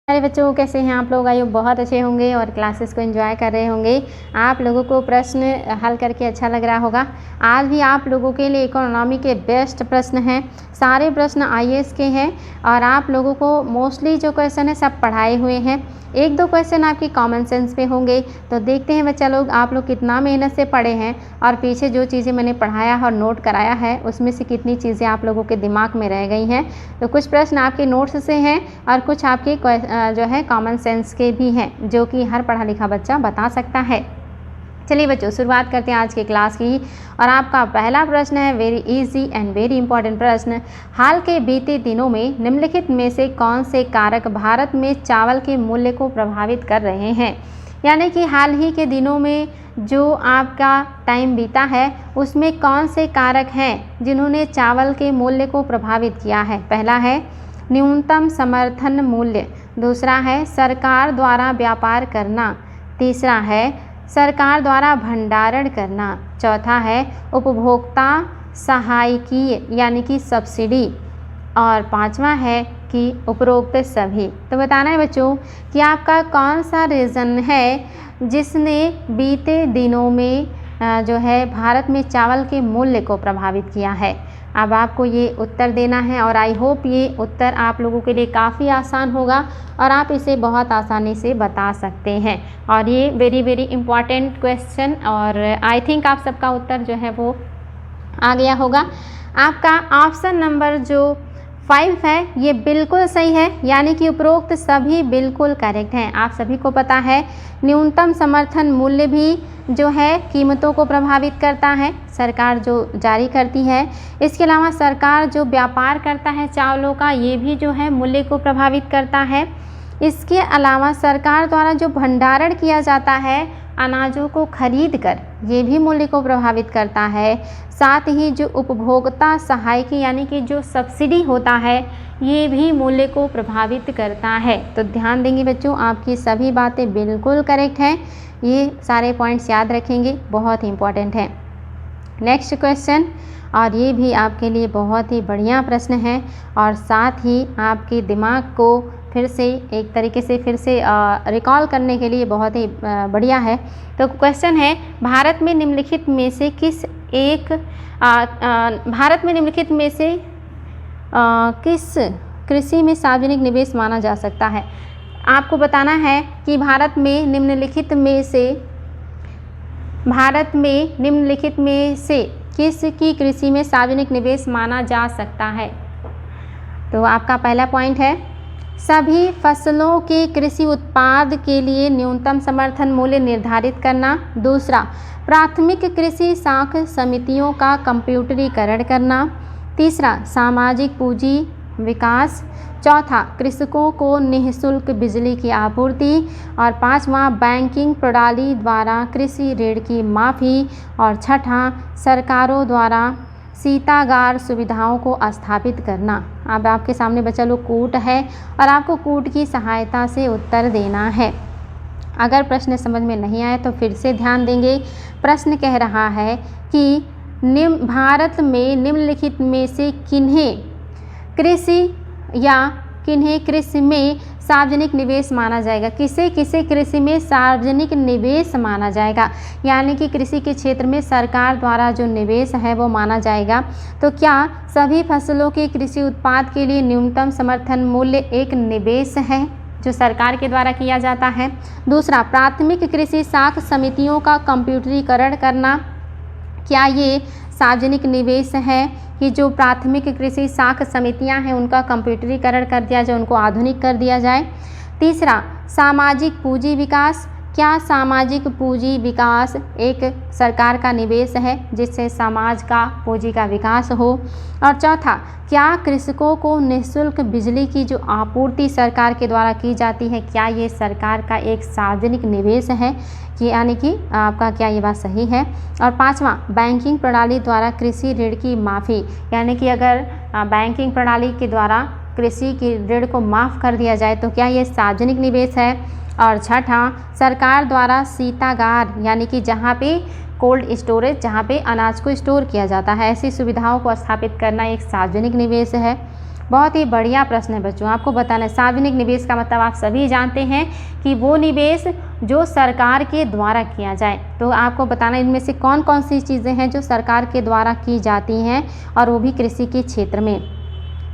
अरे बच्चों, कैसे हैं आप लोग? आई होप बहुत अच्छे होंगे और क्लासेस को एंजॉय कर रहे होंगे। आप लोगों को प्रश्न हल करके अच्छा लग रहा होगा। आज भी आप लोगों के लिए इकोनॉमी के बेस्ट प्रश्न हैं। सारे प्रश्न आईएएस के हैं और आप लोगों को मोस्टली जो क्वेश्चन है सब पढ़ाए हुए हैं। एक दो क्वेश्चन आपकी कॉमन सेंस पे होंगे। तो देखते हैं बच्चा लोग आप लोग कितना मेहनत से पढ़े हैं और पीछे जो चीज़ें मैंने पढ़ाया और नोट कराया है उसमें से कितनी चीज़ें आप लोगों के दिमाग में रह गई हैं। तो कुछ प्रश्न आपके नोट्स से हैं और कुछ आपके जो है कॉमन सेंस के भी हैं, जो कि हर पढ़ा लिखा बच्चा बता सकता है। चलिए बच्चों, शुरुआत करते हैं आज की क्लास की। और आपका पहला प्रश्न है very easy and very important प्रश्न। हाल के बीते दिनों में निम्नलिखित में से कौन से कारक भारत में चावल के मूल्य को प्रभावित कर रहे हैं? यानी कि हाल ही के दिनों में जो आपका टाइम बीता है उसमें कौन से कारक हैं जिन्होंने चावल के मूल्य को प्रभावित किया है? पहला है न्यूनतम समर्थन मूल्य, दूसरा है सरकार द्वारा व्यापार करना, तीसरा है सरकार द्वारा भंडारण करना, चौथा है उपभोक्ता सहायकीय यानी कि सब्सिडी, और पांचवा है कि उपरोक्त सभी। तो बताना है बच्चों कि आपका कौन सा रीज़न है जिसने बीते दिनों में जो है भारत में चावल के मूल्य को प्रभावित किया है। अब आपको ये उत्तर देना है और आई होप ये उत्तर आप लोगों के लिए काफ़ी आसान होगा और आप इसे बहुत आसानी से बता सकते हैं। और ये वेरी वेरी इम्पॉर्टेंट क्वेश्चन और आई थिंक आप सबका उत्तर जो है वो आ गया होगा। आपका ऑप्शन नंबर जो 5 है ये बिल्कुल सही है, यानी कि उपरोक्त सभी बिल्कुल करेक्ट हैं। आप सभी को पता है न्यूनतम समर्थन मूल्य भी जो है कीमतों को प्रभावित करता है, सरकार जो जारी करती है। इसके अलावा सरकार जो व्यापार करता है चावलों का, ये भी जो है मूल्य को प्रभावित करता है। इसके अलावा सरकार द्वारा जो भंडारण किया जाता है अनाजों को खरीद कर, ये भी मूल्य को प्रभावित करता है। साथ ही जो उपभोक्ता सहायकी यानी कि जो सब्सिडी होता है ये भी मूल्य को प्रभावित करता है। तो ध्यान देंगे बच्चों, आपकी सभी बातें बिल्कुल करेक्ट हैं। ये सारे पॉइंट्स याद रखेंगे, बहुत ही इम्पॉर्टेंट है। नेक्स्ट क्वेश्चन, और ये भी आपके लिए बहुत ही बढ़िया प्रश्न है और साथ ही आपके दिमाग को फिर से एक तरीके से फिर से रिकॉल करने के लिए बहुत ही बढ़िया है। तो क्वेश्चन है भारत में निम्नलिखित में से किस किस कृषि में सार्वजनिक निवेश माना जा सकता है? आपको बताना है कि भारत में निम्नलिखित में से किस की कृषि में सार्वजनिक निवेश माना जा सकता है? तो आपका पहला पॉइंट है सभी फसलों के कृषि उत्पाद के लिए न्यूनतम समर्थन मूल्य निर्धारित करना, दूसरा प्राथमिक कृषि साख समितियों का कंप्यूटरीकरण करना, तीसरा सामाजिक पूंजी विकास, चौथा कृषकों को निःशुल्क बिजली की आपूर्ति, और पांचवा बैंकिंग प्रणाली द्वारा कृषि ऋण की माफ़ी, और छठा सरकारों द्वारा शीतागार सुविधाओं को स्थापित करना। अब आपके सामने बच्चा लोग कूट है और आपको कूट की सहायता से उत्तर देना है। अगर प्रश्न समझ में नहीं आए तो फिर से ध्यान देंगे। प्रश्न कह रहा है कि भारत में निम्नलिखित में से किन्हें कृषि में सार्वजनिक निवेश माना जाएगा? किसे किसे कृषि में सार्वजनिक निवेश माना जाएगा, यानी कि कृषि के क्षेत्र में सरकार द्वारा जो निवेश है वो माना जाएगा। तो क्या सभी फसलों के कृषि उत्पाद के लिए न्यूनतम समर्थन मूल्य एक निवेश है जो सरकार के द्वारा किया जाता है? दूसरा प्राथमिक कृषि साख समितियों का कंप्यूटरीकरण करना, क्या ये सार्वजनिक निवेश है कि जो प्राथमिक कृषि साख समितियां हैं उनका कंप्यूटरीकरण कर दिया जाए, उनको आधुनिक कर दिया जाए? तीसरा सामाजिक पूंजी विकास, क्या सामाजिक पूंजी विकास एक सरकार का निवेश है जिससे समाज का पूंजी का विकास हो? और चौथा क्या कृषकों को निःशुल्क बिजली की जो आपूर्ति सरकार के द्वारा की जाती है, क्या ये सरकार का एक सार्वजनिक निवेश है? कि यानी कि आपका क्या ये बात सही है? और पांचवा बैंकिंग प्रणाली द्वारा कृषि ऋण की माफ़ी, यानी कि अगर बैंकिंग प्रणाली के द्वारा कृषि की ऋण को माफ़ कर दिया जाए तो क्या ये सार्वजनिक निवेश है? और छठा सरकार द्वारा शीतागार यानी कि जहाँ पे कोल्ड स्टोरेज, जहाँ पे अनाज को स्टोर किया जाता है, ऐसी सुविधाओं को स्थापित करना एक सार्वजनिक निवेश है। बहुत ही बढ़िया प्रश्न है बच्चों। आपको बताना है सार्वजनिक निवेश का मतलब आप सभी जानते हैं कि वो निवेश जो सरकार के द्वारा किया जाए। तो आपको बताना इनमें से कौन कौन सी चीज़ें हैं जो सरकार के द्वारा की जाती हैं और वो भी कृषि के क्षेत्र में।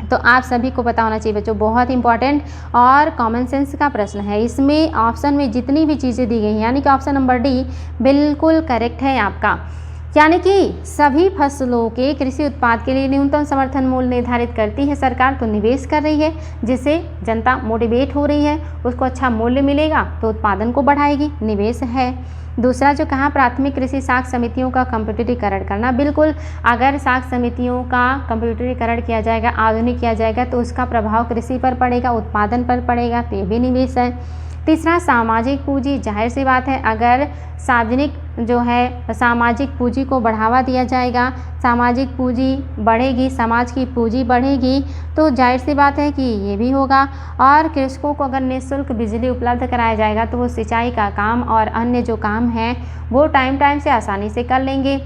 तो आप सभी को पता होना चाहिए बच्चों, बहुत इंपॉर्टेंट और कॉमन सेंस का प्रश्न है। इसमें ऑप्शन में जितनी भी चीज़ें दी गई हैं यानी कि ऑप्शन नंबर डी बिल्कुल करेक्ट है आपका। यानी कि सभी फसलों के कृषि उत्पाद के लिए न्यूनतम समर्थन मूल्य निर्धारित करती है सरकार, तो निवेश कर रही है जिससे जनता मोटिवेट हो रही है, उसको अच्छा मूल्य मिलेगा तो उत्पादन को बढ़ाएगी, निवेश है। दूसरा जो कहा प्राथमिक कृषि साख समितियों का कंप्यूटरीकरण करना, बिल्कुल अगर साख समितियों का कंप्यूटरीकरण किया जाएगा, आधुनिक किया जाएगा तो उसका प्रभाव कृषि पर पड़ेगा, उत्पादन पर पड़ेगा, तो ये भी निवेश है। तीसरा सामाजिक पूंजी, जाहिर सी बात है अगर सार्वजनिक जो है सामाजिक पूंजी को बढ़ावा दिया जाएगा, सामाजिक पूंजी बढ़ेगी, समाज की पूंजी बढ़ेगी तो जाहिर सी बात है कि ये भी होगा। और कृषकों को अगर निःशुल्क बिजली उपलब्ध कराया जाएगा तो वो सिंचाई का काम और अन्य जो काम है वो टाइम से आसानी से कर लेंगे,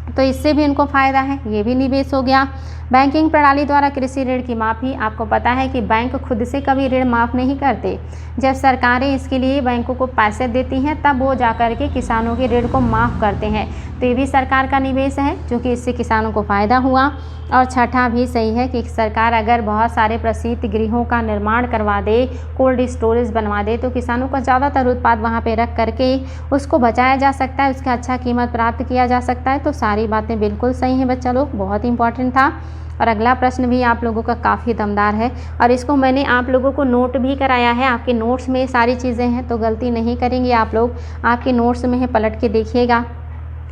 तो इससे भी इनको फ़ायदा है, ये भी निवेश हो गया। बैंकिंग प्रणाली द्वारा कृषि ऋण की माफ़ी, आपको पता है कि बैंक खुद से कभी ऋण माफ़ नहीं करते, जब सरकारें इसके लिए बैंकों को पैसे देती हैं तब वो जाकर के किसानों के ऋण को माफ़ करते हैं, तो ये भी सरकार का निवेश है क्योंकि इससे किसानों को फ़ायदा हुआ। और छठा भी सही है कि सरकार अगर बहुत सारे प्रशीत गृहों का निर्माण करवा दे, कोल्ड स्टोरेज बनवा दे तो किसानों का ज़्यादातर उत्पाद वहाँ पे रख करके उसको बचाया जा सकता है, उसका अच्छा कीमत प्राप्त किया जा सकता है। तो सारी बातें बिल्कुल सही हैं बच्चा लोग, बहुत इंपॉर्टेंट था। और अगला प्रश्न भी आप लोगों का काफ़ी दमदार है और इसको मैंने आप लोगों को नोट भी कराया है, आपके नोट्स में सारी चीज़ें हैं तो गलती नहीं करेंगे आप लोग, आपके नोट्स में है, पलट के देखिएगा।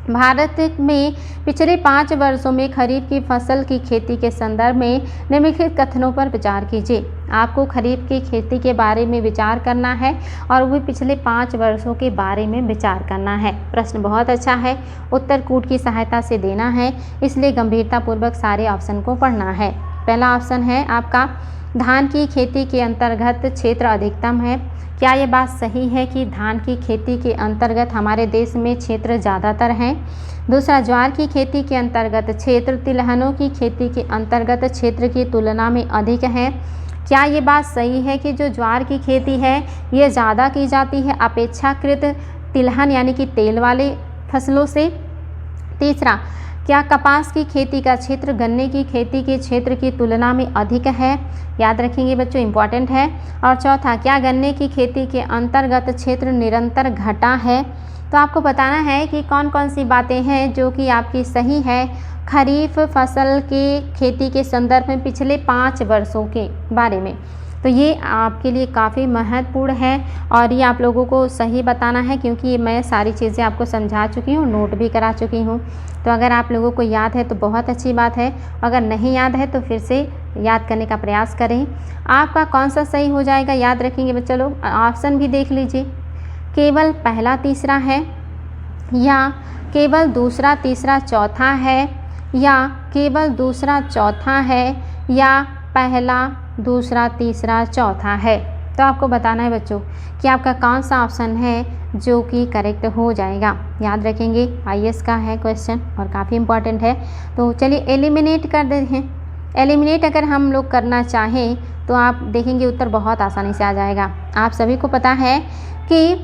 भारत में पिछले 5 वर्षों में खरीफ की फसल की खेती के संदर्भ में निम्नलिखित कथनों पर विचार कीजिए। आपको खरीफ की खेती के बारे में विचार करना है और वो पिछले 5 वर्षों के बारे में विचार करना है। प्रश्न बहुत अच्छा है, उत्तर कूट की सहायता से देना है, इसलिए गंभीरतापूर्वक सारे ऑप्शन को पढ़ना है। पहला ऑप्शन है आपका धान की खेती के अंतर्गत क्षेत्र अधिकतम है। क्या ये बात सही है कि धान की खेती के अंतर्गत हमारे देश में क्षेत्र ज़्यादातर हैं? दूसरा, ज्वार की खेती के अंतर्गत क्षेत्र तिलहनों की खेती के अंतर्गत क्षेत्र की तुलना में अधिक है। क्या ये बात सही है कि जो ज्वार की खेती है ये ज़्यादा की जाती है अपेक्षाकृत तिलहन यानी कि तेल वाले फसलों से? तीसरा, क्या कपास की खेती का क्षेत्र गन्ने की खेती के क्षेत्र की तुलना में अधिक है? याद रखेंगे बच्चों, इम्पॉर्टेंट है। और चौथा, क्या गन्ने की खेती के अंतर्गत क्षेत्र निरंतर घटा है? तो आपको बताना है कि कौन कौन सी बातें हैं जो कि आपकी सही है खरीफ फसल की खेती के संदर्भ में पिछले 5 वर्षों के बारे में। तो ये आपके लिए काफ़ी महत्वपूर्ण है और ये आप लोगों को सही बताना है क्योंकि मैं सारी चीज़ें आपको समझा चुकी हूँ, नोट भी करा चुकी हूँ। तो अगर आप लोगों को याद है तो बहुत अच्छी बात है, अगर नहीं याद है तो फिर से याद करने का प्रयास करें। आपका कौन सा सही हो जाएगा याद रखेंगे बच्चे लोग, ऑप्शन भी देख लीजिए। केवल पहला तीसरा है या केवल दूसरा तीसरा चौथा है या केवल दूसरा चौथा है या पहला दूसरा तीसरा चौथा है? तो आपको बताना है बच्चों कि आपका कौन सा ऑप्शन है जो कि करेक्ट हो जाएगा। याद रखेंगे आईएएस का है क्वेश्चन और काफ़ी इम्पॉर्टेंट है। तो चलिए एलिमिनेट कर देते हैं। एलिमिनेट अगर हम लोग करना चाहें तो आप देखेंगे उत्तर बहुत आसानी से आ जाएगा। आप सभी को पता है कि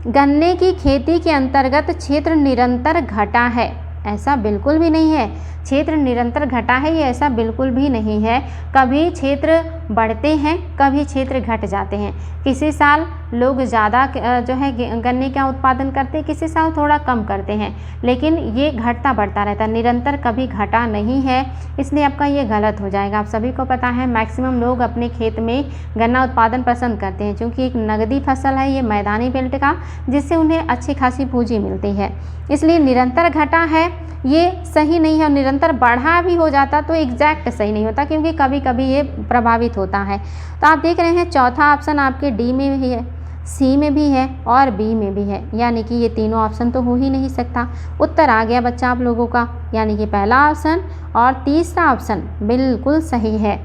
गन्ने की खेती के अंतर्गत क्षेत्र निरंतर घटा है, ऐसा बिल्कुल भी नहीं है। क्षेत्र निरंतर घटा है ये ऐसा बिल्कुल भी नहीं है। कभी क्षेत्र बढ़ते हैं, कभी क्षेत्र घट जाते हैं। किसी साल लोग ज़्यादा जो है गन्ने का उत्पादन करते हैं, किसी साल थोड़ा कम करते हैं, लेकिन ये घटता बढ़ता रहता है, निरंतर कभी घटा नहीं है, इसलिए आपका ये गलत हो जाएगा। आप सभी को पता है मैक्सिमम लोग अपने खेत में गन्ना उत्पादन पसंद करते हैं क्योंकि एक नगदी फसल है ये मैदानी बेल्ट का, जिससे उन्हें अच्छी खासी पूंजी मिलती है, इसलिए निरंतर घटा है ये सही नहीं है। और निरंतर बढ़ा भी हो जाता तो एग्जैक्ट सही नहीं होता क्योंकि कभी कभी ये प्रभावित होता है। तो आप देख रहे हैं चौथा ऑप्शन आपके डी में भी है, सी में भी है और बी में भी है, यानी कि ये तीनों ऑप्शन तो हो ही नहीं सकता। उत्तर आ गया बच्चा आप लोगों का, यानी कि पहला ऑप्शन और तीसरा ऑप्शन बिल्कुल सही है।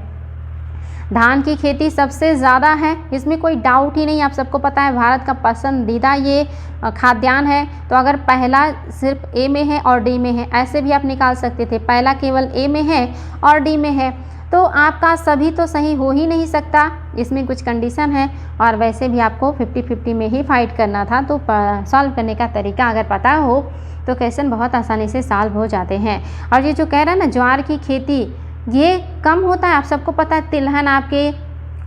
धान की खेती सबसे ज़्यादा है, इसमें कोई डाउट ही नहीं। आप सबको पता है भारत का पसंदीदा ये खाद्यान्न है। तो अगर पहला सिर्फ ए में है और डी में है, ऐसे भी आप निकाल सकते थे, पहला केवल ए में है और डी में है। तो आपका सभी तो सही हो ही नहीं सकता, इसमें कुछ कंडीशन है और वैसे भी आपको 50-50 में ही फाइट करना था। तो सॉल्व करने का तरीका अगर पता हो तो क्वेश्चन बहुत आसानी से सॉल्व हो जाते हैं। और ये जो कह रहा है ना ज्वार की खेती, ये कम होता है, आप सबको पता है। तिलहन आपके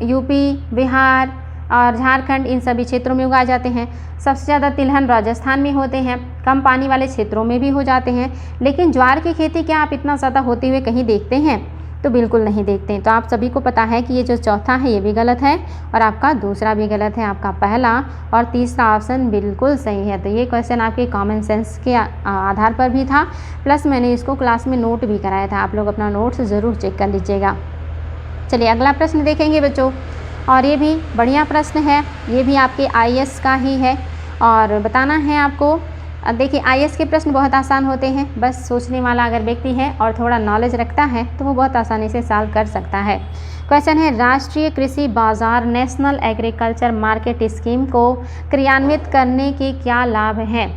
यूपी, बिहार और झारखंड इन सभी क्षेत्रों में उगाए जाते हैं। सबसे ज़्यादा तिलहन राजस्थान में होते हैं, कम पानी वाले क्षेत्रों में भी हो जाते हैं। लेकिन ज्वार की खेती क्या आप इतना ज़्यादा होते हुए कहीं देखते हैं? तो बिल्कुल नहीं देखते हैं। तो आप सभी को पता है कि ये जो चौथा है ये भी गलत है और आपका दूसरा भी गलत है। आपका पहला और तीसरा ऑप्शन बिल्कुल सही है। तो ये क्वेश्चन आपके कॉमन सेंस के आधार पर भी था, प्लस मैंने इसको क्लास में नोट भी कराया था। आप लोग अपना नोट्स ज़रूर चेक कर लीजिएगा। चलिए अगला प्रश्न देखेंगे बच्चों, और ये भी बढ़िया प्रश्न है, ये भी आपके आईएएस का ही है और बताना है आपको। देखिए आईएएस के प्रश्न बहुत आसान होते हैं, बस सोचने वाला अगर व्यक्ति है और थोड़ा नॉलेज रखता है तो वो बहुत आसानी से सॉल्व कर सकता है। क्वेश्चन है, राष्ट्रीय कृषि बाजार नेशनल एग्रीकल्चर मार्केट स्कीम को क्रियान्वित करने के क्या लाभ हैं?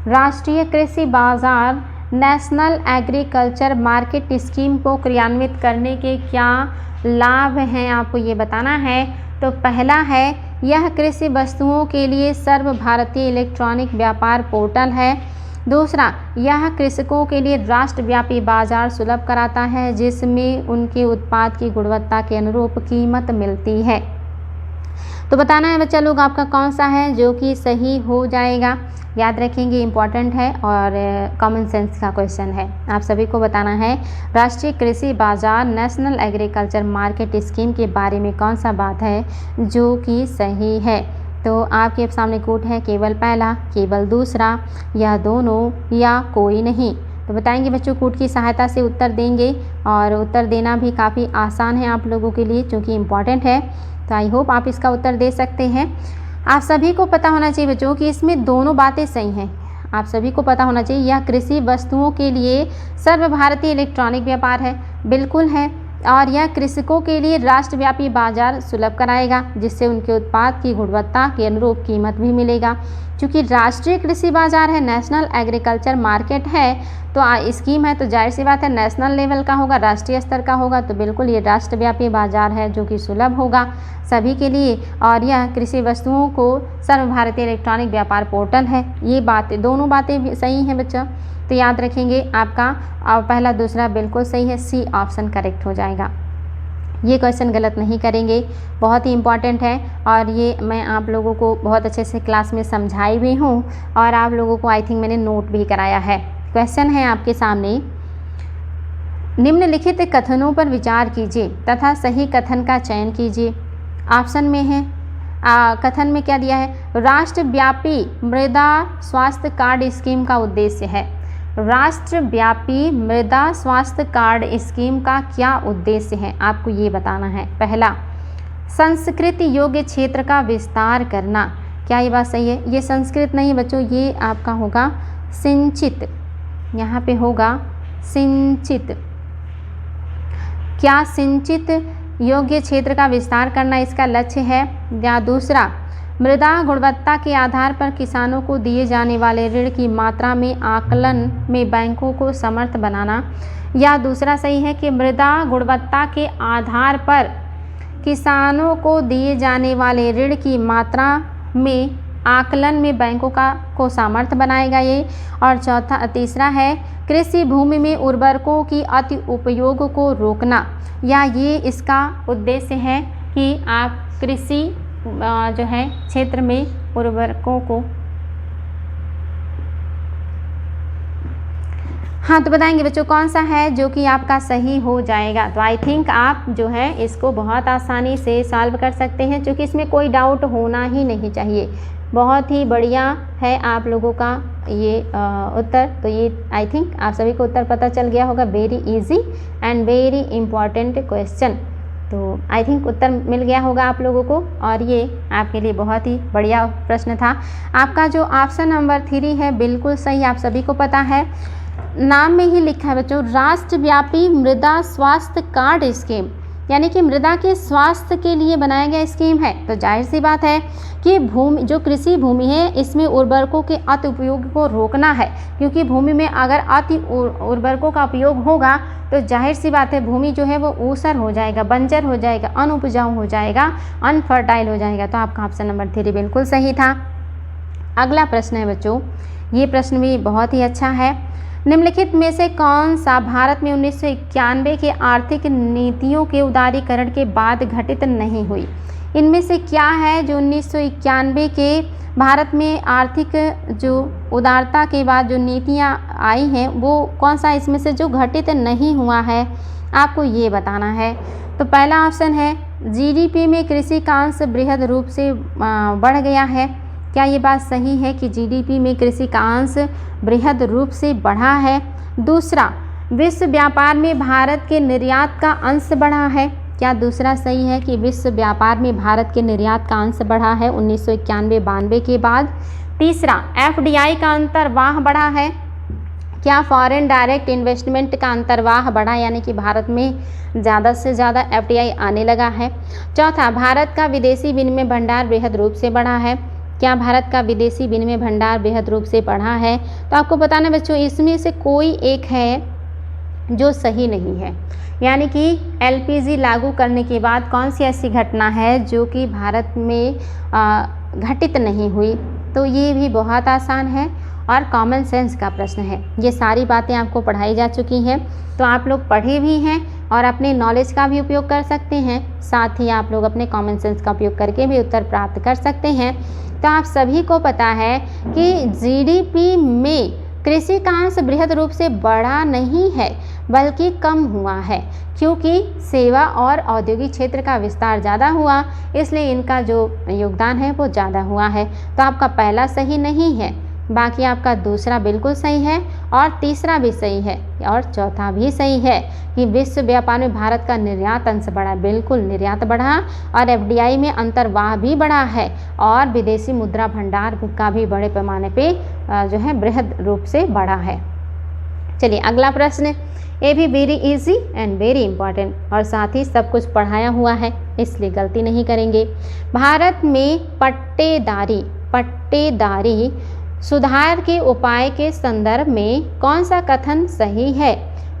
राष्ट्रीय कृषि बाजार नेशनल एग्रीकल्चर मार्केट स्कीम को क्रियान्वित करने के क्या लाभ हैं, आपको ये बताना है। तो पहला है, यह कृषि वस्तुओं के लिए सर्वभारतीय इलेक्ट्रॉनिक व्यापार पोर्टल है। दूसरा, यह कृषकों के लिए राष्ट्रव्यापी बाजार सुलभ कराता है जिसमें उनके उत्पाद की गुणवत्ता के अनुरूप कीमत मिलती है। तो बताना है बच्चा लोग आपका कौन सा है जो कि सही हो जाएगा। याद रखेंगे, इम्पॉर्टेंट है और कॉमन सेंस का क्वेश्चन है। आप सभी को बताना है राष्ट्रीय कृषि बाजार नेशनल एग्रीकल्चर मार्केट स्कीम के बारे में कौन सा बात है जो कि सही है। तो आपके सामने कोड है, केवल पहला, केवल दूसरा, या दोनों, या कोई नहीं। तो बताएंगे बच्चों, कोड की सहायता से उत्तर देंगे और उत्तर देना भी काफ़ी आसान है आप लोगों के लिए क्योंकि इम्पॉर्टेंट है। तो आई होप आप इसका उत्तर दे सकते हैं। आप सभी को पता होना चाहिए बच्चों कि इसमें दोनों बातें सही हैं। आप सभी को पता होना चाहिए यह कृषि वस्तुओं के लिए सर्वभारतीय इलेक्ट्रॉनिक व्यापार है, बिल्कुल है, और यह कृषकों के लिए राष्ट्रव्यापी बाजार सुलभ कराएगा जिससे उनके उत्पाद की गुणवत्ता के अनुरूप कीमत भी मिलेगा। क्योंकि राष्ट्रीय कृषि बाजार है, नेशनल एग्रीकल्चर मार्केट है, तो स्कीम है, तो जाहिर सी बात है नेशनल लेवल का होगा, राष्ट्रीय स्तर का होगा, तो बिल्कुल ये राष्ट्रव्यापी बाजार है जो कि सुलभ होगा सभी के लिए। और यह कृषि वस्तुओं को सर्वभारतीय इलेक्ट्रॉनिक व्यापार पोर्टल है। ये बातें, दोनों बातें भी सही हैं बच्चा। तो याद रखेंगे आपका पहला दूसरा बिल्कुल सही है, सी ऑप्शन करेक्ट हो जाएगा। ये क्वेश्चन गलत नहीं करेंगे, बहुत ही इम्पॉर्टेंट है और ये मैं आप लोगों को बहुत अच्छे से क्लास में समझाई भी हूँ और आप लोगों को आई थिंक मैंने नोट भी कराया है। क्वेश्चन है आपके सामने, निम्नलिखित कथनों पर विचार कीजिए तथा सही कथन का चयन कीजिए। ऑप्शन में है, कथन में क्या दिया है, राष्ट्रव्यापी मृदा स्वास्थ्य कार्ड स्कीम का उद्देश्य है। राष्ट्रव्यापी मृदा स्वास्थ्य कार्ड स्कीम का क्या उद्देश्य है, आपको ये बताना है। पहला, संस्कृत योग्य क्षेत्र का विस्तार करना। क्या ये बात सही है? ये संस्कृत नहीं बच्चों, ये आपका होगा सिंचित, यहाँ पे होगा सिंचित। क्या सिंचित योग्य क्षेत्र का विस्तार करना इसका लक्ष्य है? या दूसरा, मृदा गुणवत्ता के आधार पर किसानों को दिए जाने वाले ऋण की मात्रा में आकलन में बैंकों को समर्थ बनाना। या दूसरा सही है कि मृदा गुणवत्ता के आधार पर किसानों को दिए जाने वाले ऋण की मात्रा में आकलन में बैंकों को सामर्थ्य बनाएगा ये। और तीसरा है कृषि भूमि में उर्वरकों की अति उपयोग को रोकना। या ये इसका उद्देश्य है कि आप कृषि जो है क्षेत्र में उर्वरकों को, हाँ तो बताएंगे बच्चों कौन सा है जो कि आपका सही हो जाएगा। तो आई थिंक आप जो है इसको बहुत आसानी से सॉल्व कर सकते हैं क्योंकि इसमें कोई डाउट होना ही नहीं चाहिए। बहुत ही बढ़िया है आप लोगों का ये उत्तर। तो ये आई थिंक आप सभी को उत्तर पता चल गया होगा। Very easy and very important question. तो आई थिंक उत्तर मिल गया होगा आप लोगों को और ये आपके लिए बहुत ही बढ़िया प्रश्न था। आपका जो ऑप्शन नंबर 3 है बिल्कुल सही, आप सभी को पता है, नाम में ही लिखा है बच्चों, राष्ट्रव्यापी मृदा स्वास्थ्य कार्ड स्कीम। यानी कि मृदा के स्वास्थ्य के लिए बनाया गया स्कीम है। तो जाहिर सी बात है कि भूमि जो कृषि भूमि है इसमें उर्वरकों के अति उपयोग को रोकना है, क्योंकि भूमि में अगर अति उर्वरकों का उपयोग होगा तो जाहिर सी बात है भूमि जो है वो ऊसर हो जाएगा, बंजर हो जाएगा, अनउपजाऊ हो जाएगा, अनफर्टाइल हो जाएगा। तो आपका ऑप्शन नंबर 3 बिल्कुल सही था। अगला प्रश्न है बच्चों, ये प्रश्न भी बहुत ही अच्छा है। निम्नलिखित में से कौन सा भारत में 1991 के आर्थिक नीतियों के उदारीकरण के बाद घटित नहीं हुई? इनमें से क्या है जो 1991 के भारत में आर्थिक जो उदारता के बाद जो नीतियां आई हैं वो कौन सा इसमें से जो घटित नहीं हुआ है, आपको ये बताना है। तो पहला ऑप्शन है जीडीपी में कृषि का अंश बृहद रूप से बढ़ गया है। क्या ये बात सही है कि जीडीपी में कृषि का अंश बृहद रूप से बढ़ा है? दूसरा, विश्व व्यापार में भारत के निर्यात का अंश बढ़ा है। क्या दूसरा सही है कि विश्व व्यापार में भारत के निर्यात का अंश बढ़ा है 1991-92 के बाद? तीसरा, एफडीआई का अंतर्वाह बढ़ा है। क्या फॉरेन डायरेक्ट इन्वेस्टमेंट का अंतर्वाह बढ़ा, यानी कि भारत में ज़्यादा से ज़्यादा एफडीआई आने लगा है? चौथा, भारत का विदेशी विनिमय भंडार बृहद रूप से बढ़ा है। क्या भारत का विदेशी विनिमय भंडार बेहद रूप से बढ़ा है? तो आपको बताना बच्चों, इसमें से कोई एक है जो सही नहीं है, यानी कि एलपीजी लागू करने के बाद कौन सी ऐसी घटना है जो कि भारत में घटित नहीं हुई? तो ये भी बहुत आसान है और कॉमन सेंस का प्रश्न है। ये सारी बातें आपको पढ़ाई जा चुकी हैं, तो आप लोग पढ़े भी हैं और अपने नॉलेज का भी उपयोग कर सकते हैं, साथ ही आप लोग अपने कॉमन सेंस का उपयोग करके भी उत्तर प्राप्त कर सकते हैं। तो आप सभी को पता है कि जीडीपी में कृषि का अंश बृहद रूप से बढ़ा नहीं है बल्कि कम हुआ है, क्योंकि सेवा और औद्योगिक क्षेत्र का विस्तार ज़्यादा हुआ, इसलिए इनका जो योगदान है वो ज़्यादा हुआ है। तो आपका पहला सही नहीं है, बाकी आपका दूसरा बिल्कुल सही है और तीसरा भी सही है और चौथा भी सही है कि विश्व व्यापार में भारत का निर्यात अंश बढ़ा। बिल्कुल निर्यात बढ़ा और एफडीआई में अंतर्वाह भी बढ़ा है और विदेशी मुद्रा भंडार का भी बड़े पैमाने पे जो है बृहद रूप से बढ़ा है। चलिए अगला प्रश्न, ये भी very easy and very important और साथ ही सब कुछ पढ़ाया हुआ है, इसलिए गलती नहीं करेंगे। भारत में पट्टेदारी सुधार के उपाय के संदर्भ में कौन सा कथन सही है?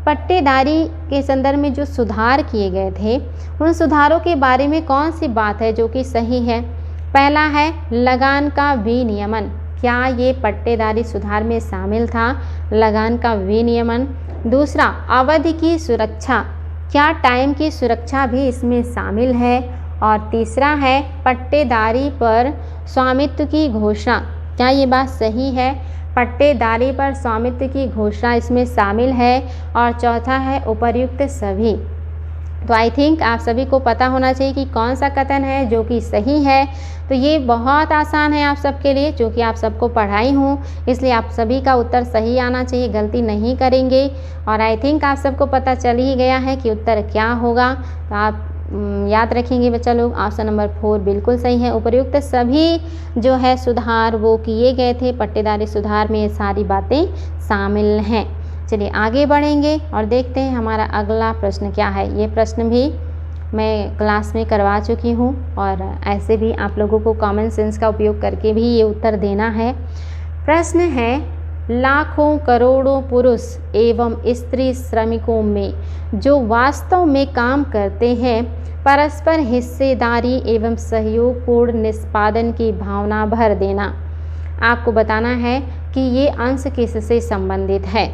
पट्टेदारी के संदर्भ में जो सुधार किए गए थे उन सुधारों के बारे में कौन सी बात है जो कि सही है? पहला है लगान का विनियमन। क्या ये पट्टेदारी सुधार में शामिल था, लगान का विनियमन? दूसरा, अवधि की सुरक्षा। क्या टाइम की सुरक्षा भी इसमें शामिल है? और तीसरा है पट्टेदारी पर स्वामित्व की घोषणा। क्या ये बात सही है? पट्टेदारी पर स्वामित्व की घोषणा इसमें शामिल है। और चौथा है उपर्युक्त सभी। तो आई थिंक आप सभी को पता होना चाहिए कि कौन सा कथन है जो कि सही है। तो ये बहुत आसान है आप सबके लिए, जो कि आप सबको पढ़ाई हूँ, इसलिए आप सभी का उत्तर सही आना चाहिए, गलती नहीं करेंगे। और आई थिंक आप सबको पता चल ही गया है कि उत्तर क्या होगा। तो आप याद रखेंगे बच्चा लोग, ऑप्शन नंबर 4 बिल्कुल सही है। उपर्युक्त सभी जो है सुधार वो किए गए थे, पट्टेदारी सुधार में ये सारी बातें शामिल हैं। चलिए आगे बढ़ेंगे और देखते हैं हमारा अगला प्रश्न क्या है। ये प्रश्न भी मैं क्लास में करवा चुकी हूँ और ऐसे भी आप लोगों को कॉमन सेंस का उपयोग करके भी ये उत्तर देना है। प्रश्न है, लाखों करोड़ों पुरुष एवं स्त्री श्रमिकों में जो वास्तव में काम करते हैं, परस्पर हिस्सेदारी एवं सहयोगपूर्ण निष्पादन की भावना भर देना। आपको बताना है कि ये अंश किससे संबंधित है?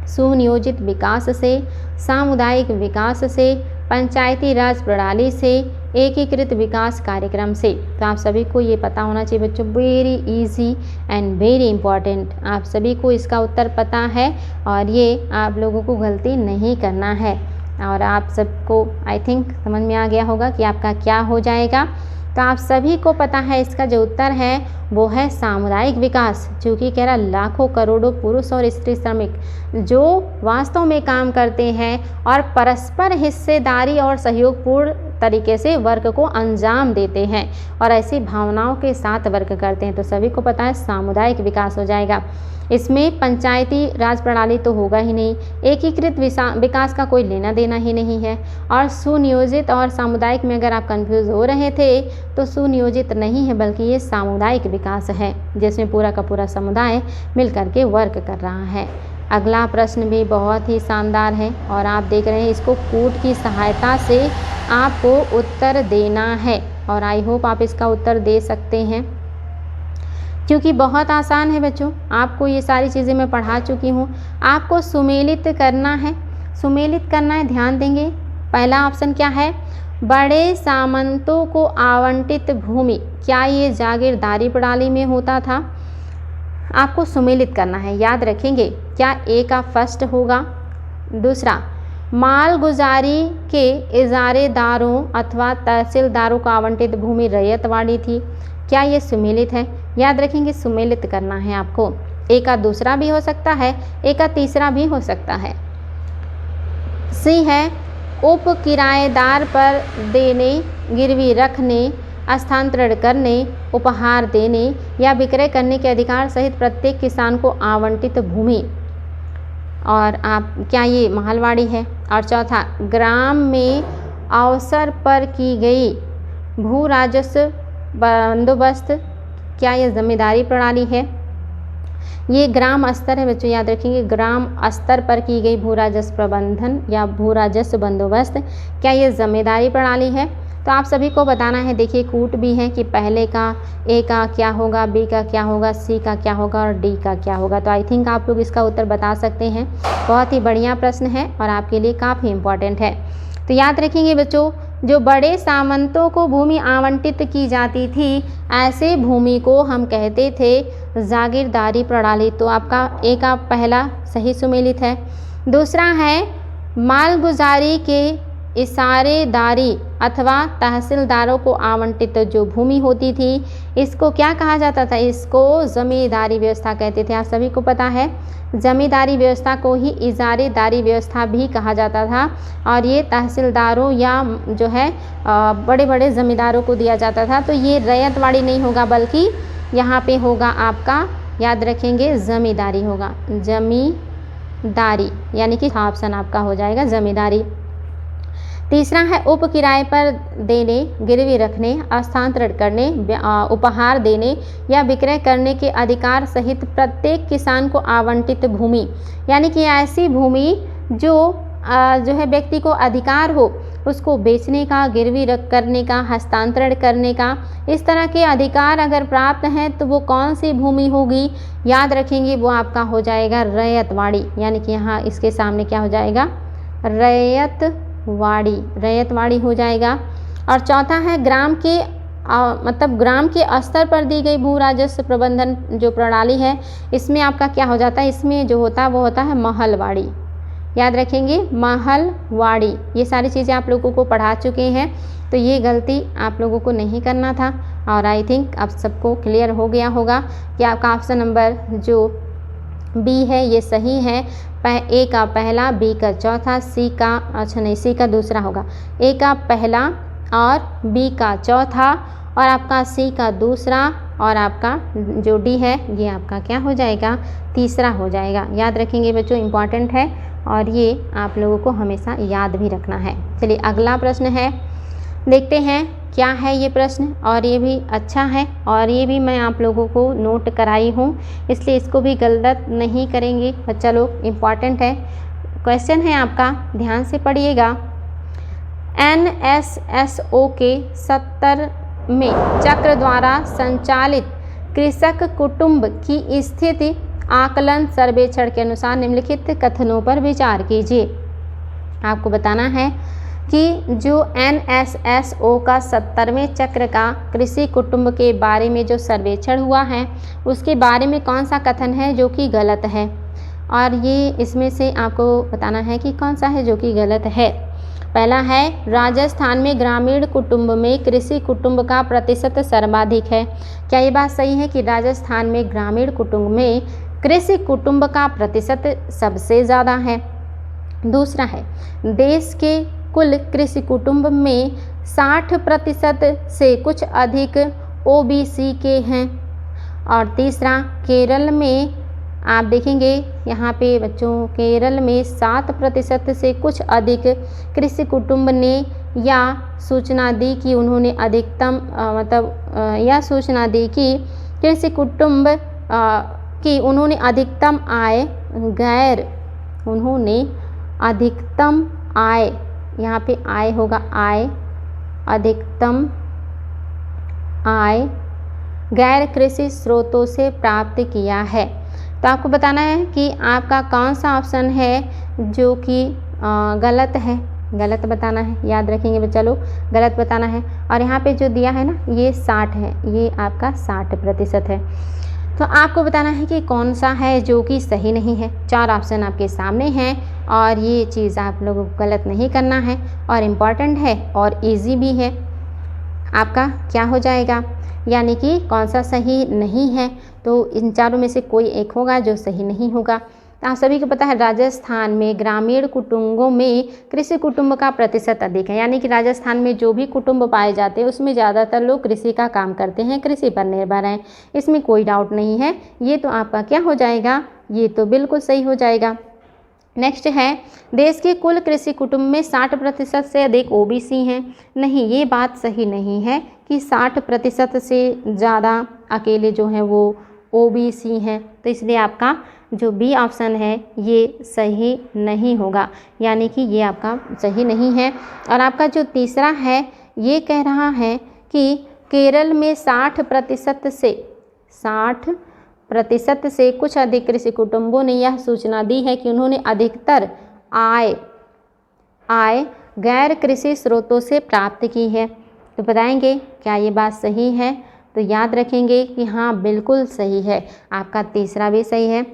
सुनियोजित विकास से, सामुदायिक विकास से, पंचायती राज प्रणाली से, एकीकृत विकास कार्यक्रम से। तो आप सभी को ये पता होना चाहिए बच्चों, very easy and very important. आप सभी को इसका उत्तर पता है और ये आप लोगों को गलती नहीं करना है। और आप सबको आई थिंक समझ में आ गया होगा कि आपका क्या हो जाएगा। तो आप सभी को पता है इसका जो उत्तर है वो है सामुदायिक विकास, जो कि कह रहा लाखों करोड़ों पुरुष और स्त्री श्रमिक जो वास्तव में काम करते हैं और परस्पर हिस्सेदारी और सहयोगपूर्ण तरीके से वर्क को अंजाम देते हैं और ऐसी भावनाओं के साथ वर्क करते हैं। तो सभी को पता है सामुदायिक विकास हो जाएगा। इसमें पंचायती राज प्रणाली तो होगा ही नहीं, एकीकृत विकास का कोई लेना देना ही नहीं है। और सुनियोजित और सामुदायिक में अगर आप कंफ्यूज हो रहे थे तो सुनियोजित नहीं है बल्कि ये सामुदायिक विकास है, जिसमें पूरा का पूरा समुदाय मिलकर के वर्क कर रहा है। अगला प्रश्न भी बहुत ही शानदार है और आप देख रहे हैं इसको कूट की सहायता से आपको उत्तर देना है और आई होप आप इसका उत्तर दे सकते हैं, क्योंकि बहुत आसान है बच्चों। आपको ये सारी चीज़ें मैं पढ़ा चुकी हूँ। आपको सुमेलित करना है, सुमेलित करना है, ध्यान देंगे। पहला ऑप्शन क्या है, बड़े सामंतों को आवंटित भूमि, क्या ये जागीरदारी प्रणाली में होता था? आपको सुमेलित करना है, याद रखेंगे। क्या ए का फर्स्ट होगा? दूसरा, मालगुजारी के इजारेदारों अथवा तहसीलदारों को आवंटित भूमि रैयतवाड़ी थी, क्या ये सुमेलित है? याद रखेंगे, सुमेलित करना है आपको। ए का दूसरा भी हो सकता है, ए का तीसरा भी हो सकता है। सी है, उप किराएदार पर देने, गिरवी रखने, स्थानांतरण करने, उपहार देने या विक्रय करने के अधिकार सहित प्रत्येक किसान को आवंटित भूमि, और आप क्या ये महलवाड़ी है? और चौथा, ग्राम में अवसर पर की गई भू राजस्व बंदोबस्त, क्या ये जमींदारी प्रणाली है? ये ग्राम स्तर है बच्चों, याद रखेंगे। ग्राम स्तर पर की गई भू राजस्व प्रबंधन या भू राजस्व बंदोबस्त, क्या ये जमींदारी प्रणाली है? तो आप सभी को बताना है। देखिए कूट भी है कि पहले का ए का क्या होगा, बी का क्या होगा, सी का क्या होगा और डी का क्या होगा। तो आई थिंक आप लोग इसका उत्तर बता सकते हैं। बहुत ही बढ़िया प्रश्न है और आपके लिए काफ़ी इम्पॉर्टेंट है। तो याद रखेंगे बच्चों, जो बड़े सामंतों को भूमि आवंटित की जाती थी, ऐसे भूमि को हम कहते थे जागीरदारी प्रणाली। तो आपका ए का पहला सही सुमेलित है। दूसरा है, मालगुजारी के इसारेदारी अथवा तहसीलदारों को आवंटित जो भूमि होती थी, इसको क्या कहा जाता था? इसको जमींदारी व्यवस्था कहते थे। आप सभी को पता है जमींदारी व्यवस्था को ही इजारेदारी व्यवस्था भी कहा जाता था और ये तहसीलदारों या जो है बड़े बड़े ज़मींदारों को दिया जाता था। तो ये रैयतवाड़ी नहीं होगा बल्कि यहाँ पे होगा आपका, याद रखेंगे, जमींदारी होगा। जमींदारी यानी कि ऑप्शन आपका हो जाएगा जमींदारी। तीसरा है, उप किराए पर देने, गिरवी रखने, स्थानांतरण करने, उपहार देने या विक्रय करने के अधिकार सहित प्रत्येक किसान को आवंटित भूमि, यानी कि ऐसी भूमि जो है व्यक्ति को अधिकार हो उसको बेचने का, गिरवी रख करने का, हस्तांतरण करने का, इस तरह के अधिकार अगर प्राप्त हैं तो वो कौन सी भूमि होगी? याद रखेंगे, वो आपका हो जाएगा रैयतवाड़ी, यानी कि यहाँ इसके सामने क्या हो जाएगा? रैयतवाड़ी, रैयतवाड़ी हो जाएगा। और चौथा है, ग्राम के मतलब ग्राम के स्तर पर दी गई भू राजस्व प्रबंधन जो प्रणाली है, इसमें आपका क्या हो जाता है? इसमें जो होता है वो होता है महलवाड़ी। याद रखेंगे, महलवाड़ी। ये सारी चीज़ें आप लोगों को पढ़ा चुके हैं, तो ये गलती आप लोगों को नहीं करना था। और आई थिंक आप सबको क्लियर हो गया होगा कि आपका ऑप्शन नंबर जो बी है ये सही है। ए का पहला, बी का चौथा, सी का अच्छा नहीं, सी का दूसरा होगा। ए का पहला और बी का चौथा और आपका सी का दूसरा और आपका जो डी है ये आपका क्या हो जाएगा? तीसरा हो जाएगा। याद रखेंगे बच्चों, इम्पॉर्टेंट है और ये आप लोगों को हमेशा याद भी रखना है। चलिए अगला प्रश्न है, देखते हैं क्या है ये प्रश्न। और ये भी अच्छा है और ये भी मैं आप लोगों को नोट कराई हूँ, इसलिए इसको भी गलत नहीं करेंगे बच्चा लोग, इम्पॉर्टेंट है। क्वेश्चन है आपका, ध्यान से पढ़िएगा। NSSO के 70 में चक्र द्वारा संचालित कृषक कुटुंब की स्थिति आकलन सर्वेक्षण के अनुसार निम्नलिखित कथनों पर विचार कीजिए। आपको बताना है कि जो NSSO का 70वें चक्र का कृषि कुटुंब के बारे में जो सर्वेक्षण हुआ है उसके बारे में कौन सा कथन है जो कि गलत है, और ये इसमें से आपको बताना है कि कौन सा है जो कि गलत है। पहला है, राजस्थान में ग्रामीण कुटुंब में कृषि कुटुंब का प्रतिशत सर्वाधिक है। क्या ये बात सही है कि राजस्थान में ग्रामीण कुटुंब में कृषि कुटुंब का प्रतिशत सबसे ज़्यादा है? दूसरा है, देश के कुल कृषि कुटुंब में 60% से कुछ अधिक ओबीसी के हैं। और तीसरा, केरल में आप देखेंगे यहाँ पे बच्चों, केरल में 7% से कुछ अधिक कृषि कुटुंब ने या सूचना दी कि उन्होंने अधिकतम यह सूचना दी कि कृषि कुटुंब की उन्होंने अधिकतम आय उन्होंने अधिकतम आय, यहाँ पे आय होगा आय, अधिकतम आय गैर कृषि स्रोतों से प्राप्त किया है। तो आपको बताना है कि आपका कौन सा ऑप्शन है जो कि गलत है, गलत बताना है। याद रखेंगे बच्चा लोग, गलत बताना है। और यहाँ पे जो दिया है ना, ये 60 है, ये आपका 60% है। तो आपको बताना है कि कौन सा है जो कि सही नहीं है। 4 ऑप्शन आपके सामने हैं और ये चीज़ आप लोगों को गलत नहीं करना है और इम्पॉर्टेंट है और इजी भी है। आपका क्या हो जाएगा, यानी कि कौन सा सही नहीं है, तो इन चारों में से कोई एक होगा जो सही नहीं होगा। आप सभी को पता है राजस्थान में ग्रामीण कुटुंबों में कृषि कुटुंब का प्रतिशत अधिक है, यानी कि राजस्थान में जो भी कुटुंब पाए जाते हैं उसमें ज़्यादातर लोग कृषि का काम करते हैं, कृषि पर निर्भर हैं, इसमें कोई डाउट नहीं है। ये तो आपका क्या हो जाएगा, ये तो बिल्कुल सही हो जाएगा। नेक्स्ट है, देश के कुल कृषि कुटुंब में 60% से अधिक ओबीसी हैं। नहीं, ये बात सही नहीं है कि 60% से ज़्यादा अकेले जो हैं वो ओबीसी हैं, तो इसलिए आपका जो बी ऑप्शन है ये सही नहीं होगा, यानी कि ये आपका सही नहीं है। और आपका जो तीसरा है ये कह रहा है कि केरल में 60% से कुछ अधिक कृषि कुटुंबों ने यह सूचना दी है कि उन्होंने अधिकतर आय गैर कृषि स्रोतों से प्राप्त की है। तो बताएंगे क्या ये बात सही है, तो याद रखेंगे कि हाँ बिल्कुल सही है, आपका तीसरा भी सही है।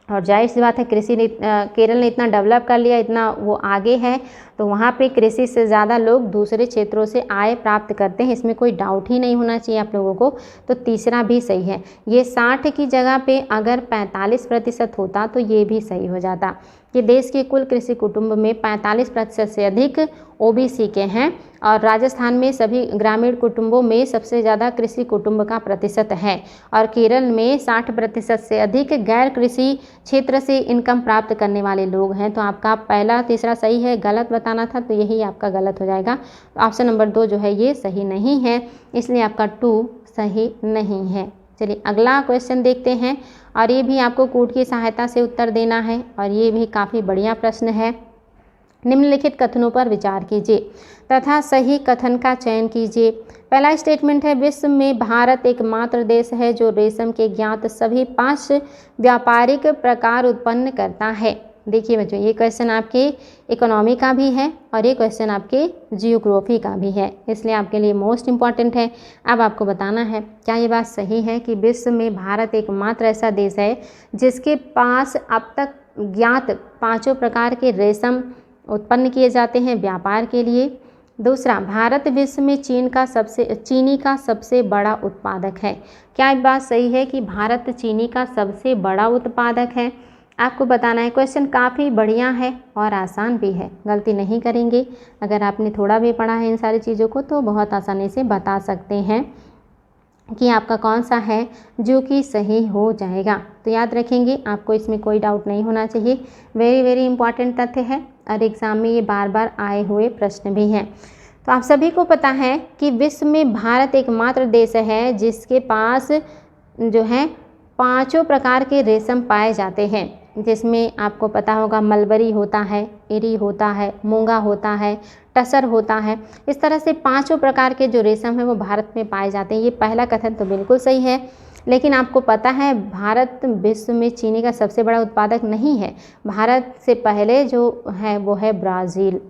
और जाहिर सी बात है, केरल ने इतना डेवलप कर लिया, इतना वो आगे है, तो वहाँ पे कृषि से ज़्यादा लोग दूसरे क्षेत्रों से आय प्राप्त करते हैं, इसमें कोई डाउट ही नहीं होना चाहिए आप लोगों को। तो तीसरा भी सही है। ये 60 की जगह पे अगर 45% होता तो ये भी सही हो जाता कि देश के कुल कृषि कुटुंब में 45% से अधिक ओबीसी के हैं और राजस्थान में सभी ग्रामीण कुटुंबों में सबसे ज़्यादा कृषि कुटुंब का प्रतिशत है और केरल में 60% से अधिक गैर कृषि क्षेत्र से इनकम प्राप्त करने वाले लोग हैं। तो आपका पहला तीसरा सही है, गलत बताना था तो यही आपका गलत हो जाएगा। ऑप्शन नंबर 2 जो है ये सही नहीं है, इसलिए आपका 2 सही नहीं है। चलिए अगला क्वेश्चन देखते हैं और ये भी आपको कोड की सहायता से उत्तर देना है और ये भी काफ़ी बढ़िया प्रश्न है। निम्नलिखित कथनों पर विचार कीजिए तथा सही कथन का चयन कीजिए। पहला स्टेटमेंट है, विश्व में भारत एकमात्र देश है जो रेशम के ज्ञात सभी 5 व्यापारिक प्रकार उत्पन्न करता है। देखिए बच्चों, ये क्वेश्चन आपके इकोनॉमी का भी है और ये क्वेश्चन आपके जियोग्राफी का भी है, इसलिए आपके लिए मोस्ट इम्पॉर्टेंट है। अब आपको बताना है क्या ये बात सही है कि विश्व में भारत एकमात्र ऐसा देश है जिसके पास अब तक ज्ञात 5 प्रकार के रेशम उत्पन्न किए जाते हैं व्यापार के लिए। दूसरा, भारत विश्व में चीनी का सबसे बड़ा उत्पादक है। क्या ये बात सही है कि भारत चीनी का सबसे बड़ा उत्पादक है? आपको बताना है। क्वेश्चन काफ़ी बढ़िया है और आसान भी है, गलती नहीं करेंगे। अगर आपने थोड़ा भी पढ़ा है इन सारी चीज़ों को तो बहुत आसानी से बता सकते हैं कि आपका कौन सा है जो कि सही हो जाएगा। तो याद रखेंगे, आपको इसमें कोई डाउट नहीं होना चाहिए। वेरी वेरी इंपॉर्टेंट तथ्य है और एग्ज़ाम में ये बार बार आए हुए प्रश्न भी हैं। तो आप सभी को पता है कि विश्व में भारत एकमात्र देश है जिसके पास जो है 5 प्रकार के रेशम पाए जाते हैं, जिसमें आपको पता होगा मलबरी होता है, एरी होता है, मूंगा होता है, टसर होता है। इस तरह से 5 प्रकार के जो रेशम है वो भारत में पाए जाते हैं। ये पहला कथन तो बिल्कुल सही है, लेकिन आपको पता है भारत विश्व में चीनी का सबसे बड़ा उत्पादक नहीं है। भारत से पहले जो है वो है ब्राज़ील।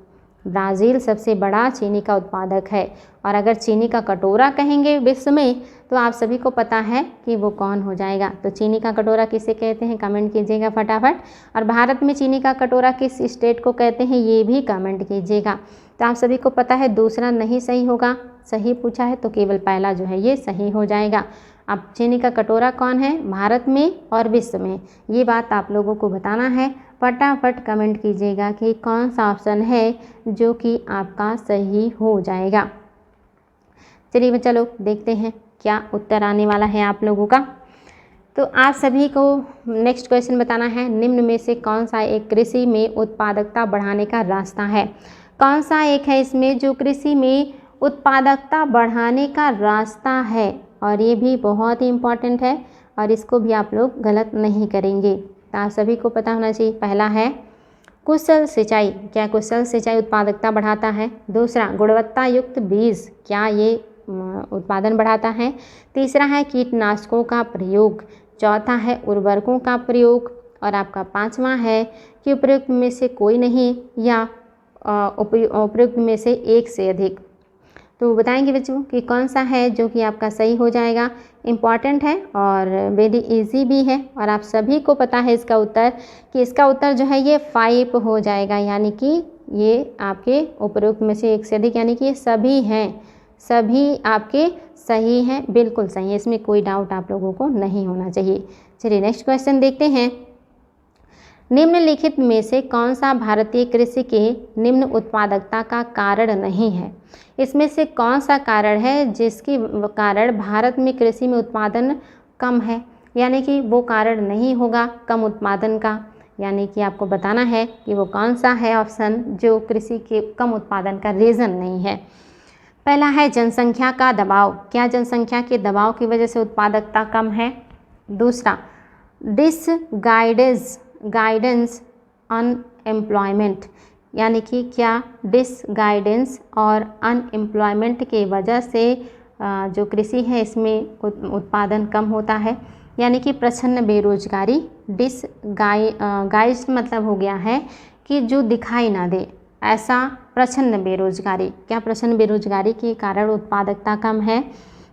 ब्राज़ील सबसे बड़ा चीनी का उत्पादक है। और अगर चीनी का कटोरा कहेंगे विश्व में तो आप सभी को पता है कि वो कौन हो जाएगा। तो चीनी का कटोरा किसे कहते हैं, कमेंट कीजिएगा फटाफट। और भारत में चीनी का कटोरा किस स्टेट को कहते हैं ये भी कमेंट कीजिएगा। तो आप सभी को पता है दूसरा नहीं सही होगा, सही पूछा है तो केवल पहला जो है ये सही हो जाएगा। अब चीनी का कटोरा कौन है भारत में और विश्व में, ये बात आप लोगों को बताना है फटाफट कमेंट कीजिएगा कि कौन सा ऑप्शन है जो कि आपका सही हो जाएगा। चलिए बच्चा लोग देखते हैं क्या उत्तर आने वाला है आप लोगों का। तो आप सभी को नेक्स्ट क्वेश्चन बताना है, निम्न में से कौन सा एक कृषि में उत्पादकता बढ़ाने का रास्ता है। कौन सा एक है इसमें जो कृषि में उत्पादकता बढ़ाने का रास्ता है, और ये भी बहुत ही इम्पॉर्टेंट है और इसको भी आप लोग गलत नहीं करेंगे। तो आप सभी को पता होना चाहिए। पहला है कुशल सिंचाई, क्या कुशल सिंचाई उत्पादकता बढ़ाता है। दूसरा गुणवत्ता युक्त बीज, क्या ये उत्पादन बढ़ाता है। तीसरा है कीटनाशकों का प्रयोग। चौथा है उर्वरकों का प्रयोग। और आपका पांचवा है कि उपयुक्त में से कोई नहीं या उपयुक्त में से एक से अधिक। तो बताएंगे बच्चों कि कौन सा है जो कि आपका सही हो जाएगा। इम्पॉर्टेंट है और वेरी इजी भी है, और आप सभी को पता है इसका उत्तर, कि इसका उत्तर जो है ये 5 हो जाएगा, यानी कि ये आपके उपयुक्त में से एक से अधिक, यानी कि ये सभी हैं, सभी आपके सही हैं, बिल्कुल सही है, इसमें कोई डाउट आप लोगों को नहीं होना चाहिए। चलिए नेक्स्ट क्वेश्चन देखते हैं। निम्नलिखित में से कौन सा भारतीय कृषि के निम्न उत्पादकता का कारण नहीं है। इसमें से कौन सा कारण है जिसके कारण भारत में कृषि में उत्पादन कम है, यानी कि वो कारण नहीं होगा कम उत्पादन का, यानी कि आपको बताना है कि वो कौन सा है ऑप्शन जो कृषि के कम उत्पादन का रीज़न नहीं है। पहला है जनसंख्या का दबाव, क्या जनसंख्या के दबाव की वजह से उत्पादकता कम है। दूसरा गाइडेंस अनएम्प्लॉयमेंट, यानी कि क्या डिसगाइडेंस और अनएम्प्लॉयमेंट के वजह से जो कृषि है इसमें उत्पादन कम होता है, यानी कि प्रच्छन्न बेरोजगारी। डिसगाइज्ड मतलब हो गया है कि जो दिखाई ना दे, ऐसा प्रच्छन्न बेरोजगारी, क्या प्रच्छन्न बेरोजगारी के कारण उत्पादकता कम है,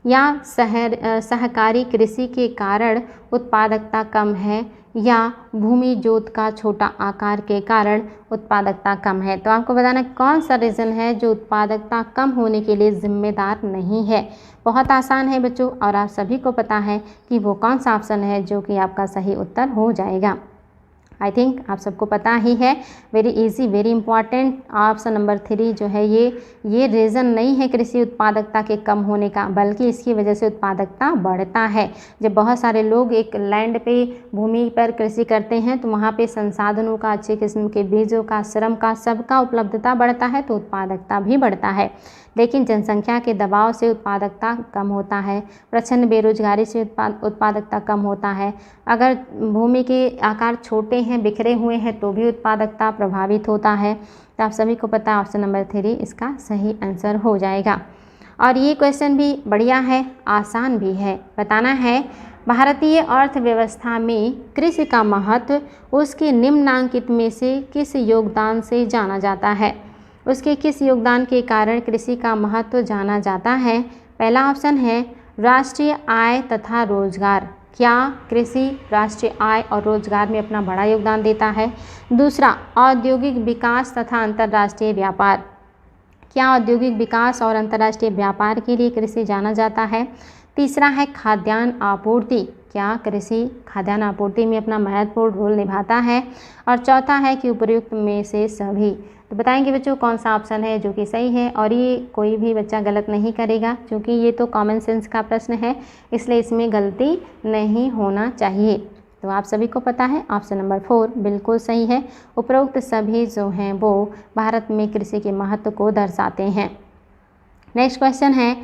या सहकारी कृषि के कारण उत्पादकता कम है, या भूमि जोत का छोटा आकार के कारण उत्पादकता कम है। तो आपको बताना कौन सा रीज़न है जो उत्पादकता कम होने के लिए जिम्मेदार नहीं है। बहुत आसान है बच्चों, और आप सभी को पता है कि वो कौन सा ऑप्शन है जो कि आपका सही उत्तर हो जाएगा। आई थिंक आप सबको पता ही है, very easy very important. Option number 3 जो है ये रीज़न नहीं है कृषि उत्पादकता के कम होने का, बल्कि इसकी वजह से उत्पादकता बढ़ता है। जब बहुत सारे लोग एक लैंड पे भूमि पर कृषि करते हैं तो वहाँ पे संसाधनों का, अच्छे किस्म के बीजों का, श्रम का, सबका उपलब्धता बढ़ता है तो उत्पादकता भी बढ़ता है। लेकिन जनसंख्या के दबाव से उत्पादकता कम होता है, प्रच्छन्न बेरोजगारी से उत्पादकता कम होता है, अगर भूमि के आकार छोटे हैं, बिखरे हुए हैं तो भी उत्पादकता प्रभावित होता है। तो आप सभी को पता है ऑप्शन नंबर 3 इसका सही आंसर हो जाएगा। और ये क्वेश्चन भी बढ़िया है, आसान भी है। बताना है भारतीय अर्थव्यवस्था में कृषि का महत्व उसके निम्नांकित में से किस योगदान से जाना जाता है। उसके किस योगदान के कारण कृषि का महत्व जाना जाता है। पहला ऑप्शन है राष्ट्रीय आय तथा रोजगार, क्या कृषि राष्ट्रीय आय और रोजगार में अपना बड़ा योगदान देता है। दूसरा औद्योगिक विकास तथा अंतर्राष्ट्रीय व्यापार, क्या औद्योगिक विकास और अंतर्राष्ट्रीय व्यापार के लिए कृषि जाना जाता है। तीसरा है खाद्यान्न आपूर्ति, क्या कृषि खाद्यान्न आपूर्ति में अपना महत्वपूर्ण रोल निभाता है। और चौथा है कि उपयुक्त में से सभी। तो बताएंगे बच्चों कौन सा ऑप्शन है जो कि सही है, और ये कोई भी बच्चा गलत नहीं करेगा क्योंकि ये तो कॉमन सेंस का प्रश्न है, इसलिए इसमें गलती नहीं होना चाहिए। तो आप सभी को पता है ऑप्शन नंबर 4 बिल्कुल सही है। उपरोक्त सभी जो हैं वो भारत में कृषि के महत्व को दर्शाते हैं। नेक्स्ट क्वेश्चन है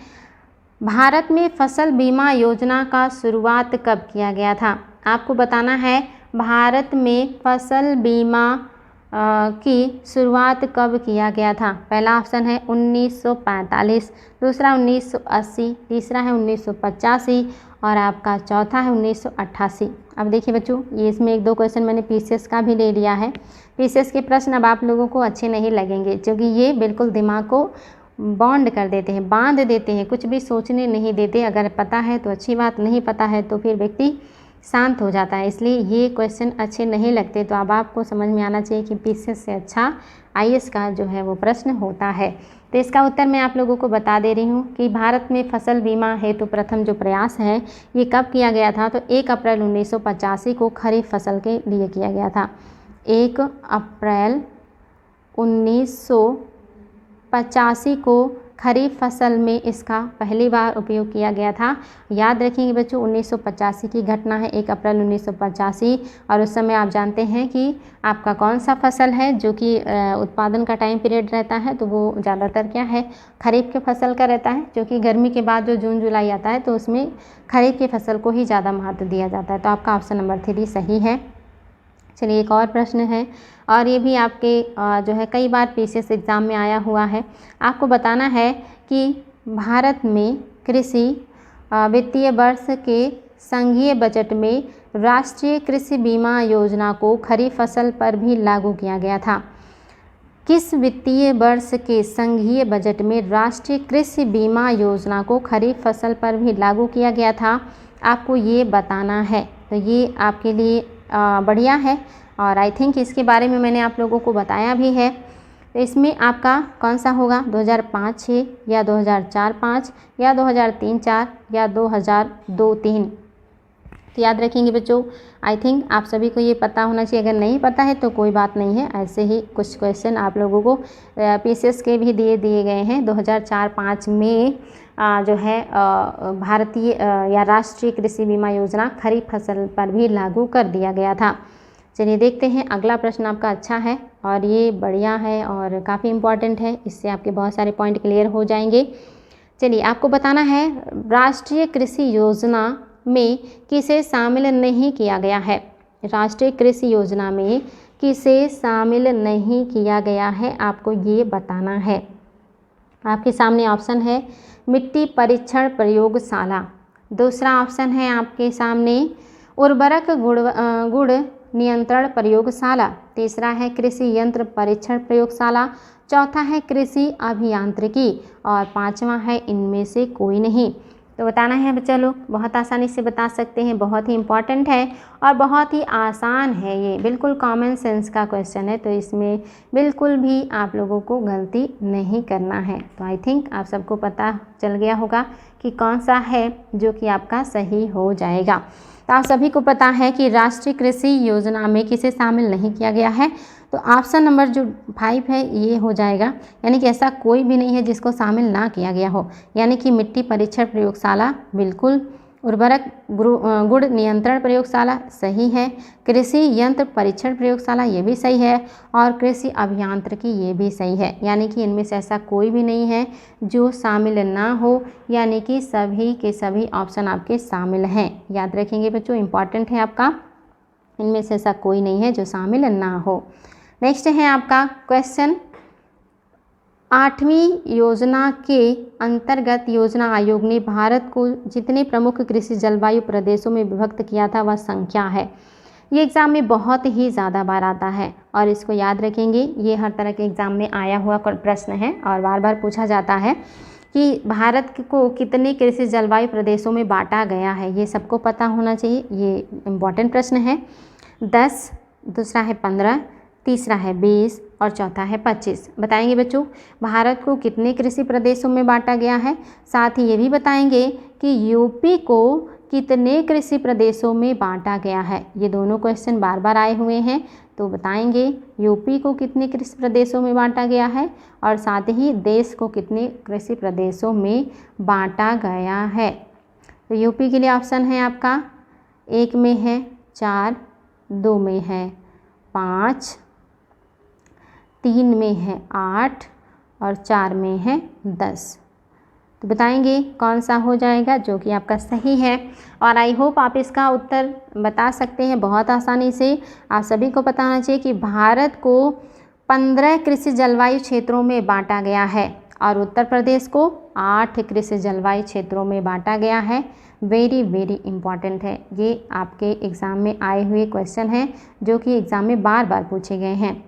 भारत में फसल बीमा योजना का शुरुआत कब किया गया था। आपको बताना है भारत में फसल बीमा की शुरुआत कब किया गया था। पहला ऑप्शन है 1945, दूसरा 1980, तीसरा है 1985 और आपका चौथा है 1988। अब देखिए बच्चों, ये इसमें 1-2 क्वेश्चन मैंने पीसीएस का भी ले लिया है। पीसीएस के प्रश्न अब आप लोगों को अच्छे नहीं लगेंगे क्योंकि ये बिल्कुल दिमाग को बॉन्ड कर देते हैं, बांध देते हैं, कुछ भी सोचने नहीं देते। अगर पता है तो अच्छी बात, नहीं पता है तो फिर व्यक्ति शांत हो जाता है, इसलिए ये क्वेश्चन अच्छे नहीं लगते। तो अब आपको समझ में आना चाहिए कि पीसीएस से अच्छा आईएएस का जो है वो प्रश्न होता है। तो इसका उत्तर मैं आप लोगों को बता दे रही हूँ कि भारत में फसल बीमा हेतु प्रथम जो प्रयास है ये कब किया गया था, तो 1 अप्रैल 1985 को खरीफ फसल के लिए किया गया था। 1 अप्रैल 1985 को खरीफ फसल में इसका पहली बार उपयोग किया गया था। याद रखेंगे बच्चों, 1985 की घटना है, 1 अप्रैल 1985। और उस समय आप जानते हैं कि आपका कौन सा फसल है जो कि उत्पादन का टाइम पीरियड रहता है, तो वो ज़्यादातर क्या है, खरीफ के फसल का रहता है, जो कि गर्मी के बाद जो जून जुलाई आता है तो उसमें खरीफ की फसल को ही ज़्यादा महत्व दिया जाता है। तो आपका ऑप्शन नंबर 3 सही है। चलिए एक और प्रश्न है, और ये भी आपके जो है कई बार पीसीएस एग्ज़ाम में आया हुआ है। आपको बताना है कि भारत में कृषि वित्तीय वर्ष के संघीय बजट में राष्ट्रीय कृषि बीमा योजना को खरीफ फसल पर भी लागू किया गया था। किस वित्तीय वर्ष के संघीय बजट में राष्ट्रीय कृषि बीमा योजना को खरीफ फसल पर भी लागू किया गया था, आपको ये बताना है। तो ये आपके लिए बढ़िया है, और आई थिंक इसके बारे में मैंने आप लोगों को बताया भी है। तो इसमें आपका कौन सा होगा, 2005-06 या 2004-05 या 2003-04 या 2002-03। तो याद रखेंगे बच्चों, आई थिंक आप सभी को ये पता होना चाहिए। अगर नहीं पता है तो कोई बात नहीं है, ऐसे ही कुछ क्वेश्चन आप लोगों को पीसीएस के भी दिए गए हैं। 2004-05 में जो है भारतीय या राष्ट्रीय कृषि बीमा योजना खरीफ फसल पर भी लागू कर दिया गया था। चलिए देखते हैं, अगला प्रश्न आपका अच्छा है और ये बढ़िया है और काफ़ी इम्पॉर्टेंट है, इससे आपके बहुत सारे पॉइंट क्लियर हो जाएंगे। चलिए आपको बताना है, राष्ट्रीय कृषि योजना में किसे शामिल नहीं किया गया है। राष्ट्रीय कृषि योजना में किसे शामिल नहीं किया गया है, आपको ये बताना है। आपके सामने ऑप्शन है मिट्टी परीक्षण प्रयोगशाला, दूसरा ऑप्शन है आपके सामने उर्वरक गुण नियंत्रण प्रयोगशाला, तीसरा है कृषि यंत्र परीक्षण प्रयोगशाला, चौथा है कृषि अभियांत्रिकी और पांचवा है इनमें से कोई नहीं। तो बताना है बच्चा लोग, बहुत आसानी से बता सकते हैं, बहुत ही इम्पॉर्टेंट है और बहुत ही आसान है, ये बिल्कुल कॉमन सेंस का क्वेश्चन है, तो इसमें बिल्कुल भी आप लोगों को गलती नहीं करना है। तो आई थिंक आप सबको पता चल गया होगा कि कौन सा है जो कि आपका सही हो जाएगा। तो आप सभी को पता है कि राष्ट्रीय कृषि योजना में किसे शामिल नहीं किया गया है, तो ऑप्शन नंबर जो 5 है ये हो जाएगा, यानी कि ऐसा कोई भी नहीं है जिसको शामिल ना किया गया हो, यानी कि मिट्टी परीक्षण प्रयोगशाला बिल्कुल, उर्वरक गुण नियंत्रण प्रयोगशाला सही है, कृषि यंत्र परीक्षण प्रयोगशाला ये भी सही है और कृषि अभियांत्रिकी ये भी सही है, यानी कि इनमें से ऐसा कोई भी नहीं है जो शामिल ना हो, यानी कि सभी के सभी ऑप्शन आपके शामिल हैं। याद रखेंगे बच्चों, इम्पॉर्टेंट है आपका, इनमें से ऐसा कोई नहीं है जो शामिल ना हो। नेक्स्ट है आपका क्वेश्चन, 8वीं योजना के अंतर्गत योजना आयोग ने भारत को जितने प्रमुख कृषि जलवायु प्रदेशों में विभक्त किया था वह संख्या है। ये एग्ज़ाम में बहुत ही ज़्यादा बार आता है और इसको याद रखेंगे, ये हर तरह के एग्ज़ाम में आया हुआ प्रश्न है और बार बार पूछा जाता है कि भारत को कितने कृषि जलवायु प्रदेशों में बांटा गया है, ये सबको पता होना चाहिए, ये इम्पॉर्टेंट प्रश्न है। 10, दूसरा है 15, तीसरा है 20 और चौथा है 25। बताएंगे बच्चों भारत को कितने कृषि प्रदेशों में बांटा गया है, साथ ही ये भी बताएंगे कि यूपी को कितने कृषि प्रदेशों में बांटा गया है। ये दोनों क्वेश्चन बार बार आए हुए हैं, तो बताएंगे यूपी को कितने कृषि प्रदेशों में बांटा गया है और साथ ही देश को कितने कृषि प्रदेशों में बांटा गया है। तो यूपी के लिए ऑप्शन है आपका 1 में है 4, 2 में है 5, 3 में है 8 और 4 में है 10। तो बताएंगे कौन सा हो जाएगा जो कि आपका सही है, और आई होप आप इसका उत्तर बता सकते हैं बहुत आसानी से। आप सभी को पता होना चाहिए कि भारत को 15 कृषि जलवायु क्षेत्रों में बांटा गया है और उत्तर प्रदेश को 8 कृषि जलवायु क्षेत्रों में बांटा गया है। वेरी वेरी इंपॉर्टेंट है, ये आपके एग्ज़ाम में आए हुए क्वेश्चन हैं जो कि एग्ज़ाम में बार बार पूछे गए हैं,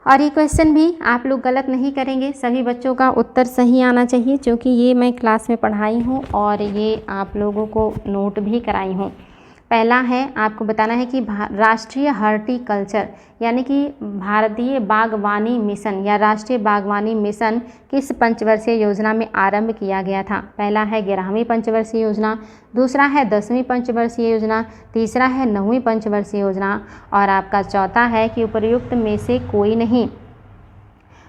और ये क्वेश्चन भी आप लोग गलत नहीं करेंगे, सभी बच्चों का उत्तर सही आना चाहिए, क्योंकि ये मैं क्लास में पढ़ाई हूँ और ये आप लोगों को नोट भी कराई हूँ। पहला है आपको बताना है कि राष्ट्रीय हॉर्टिकल्चर यानी कि भारतीय बागवानी मिशन या राष्ट्रीय बागवानी मिशन किस पंचवर्षीय योजना में आरंभ किया गया था। पहला है 11वीं पंचवर्षीय योजना, दूसरा है 10वीं पंचवर्षीय योजना, तीसरा है 9वीं पंचवर्षीय योजना और आपका चौथा है कि उपर्युक्त में से कोई नहीं।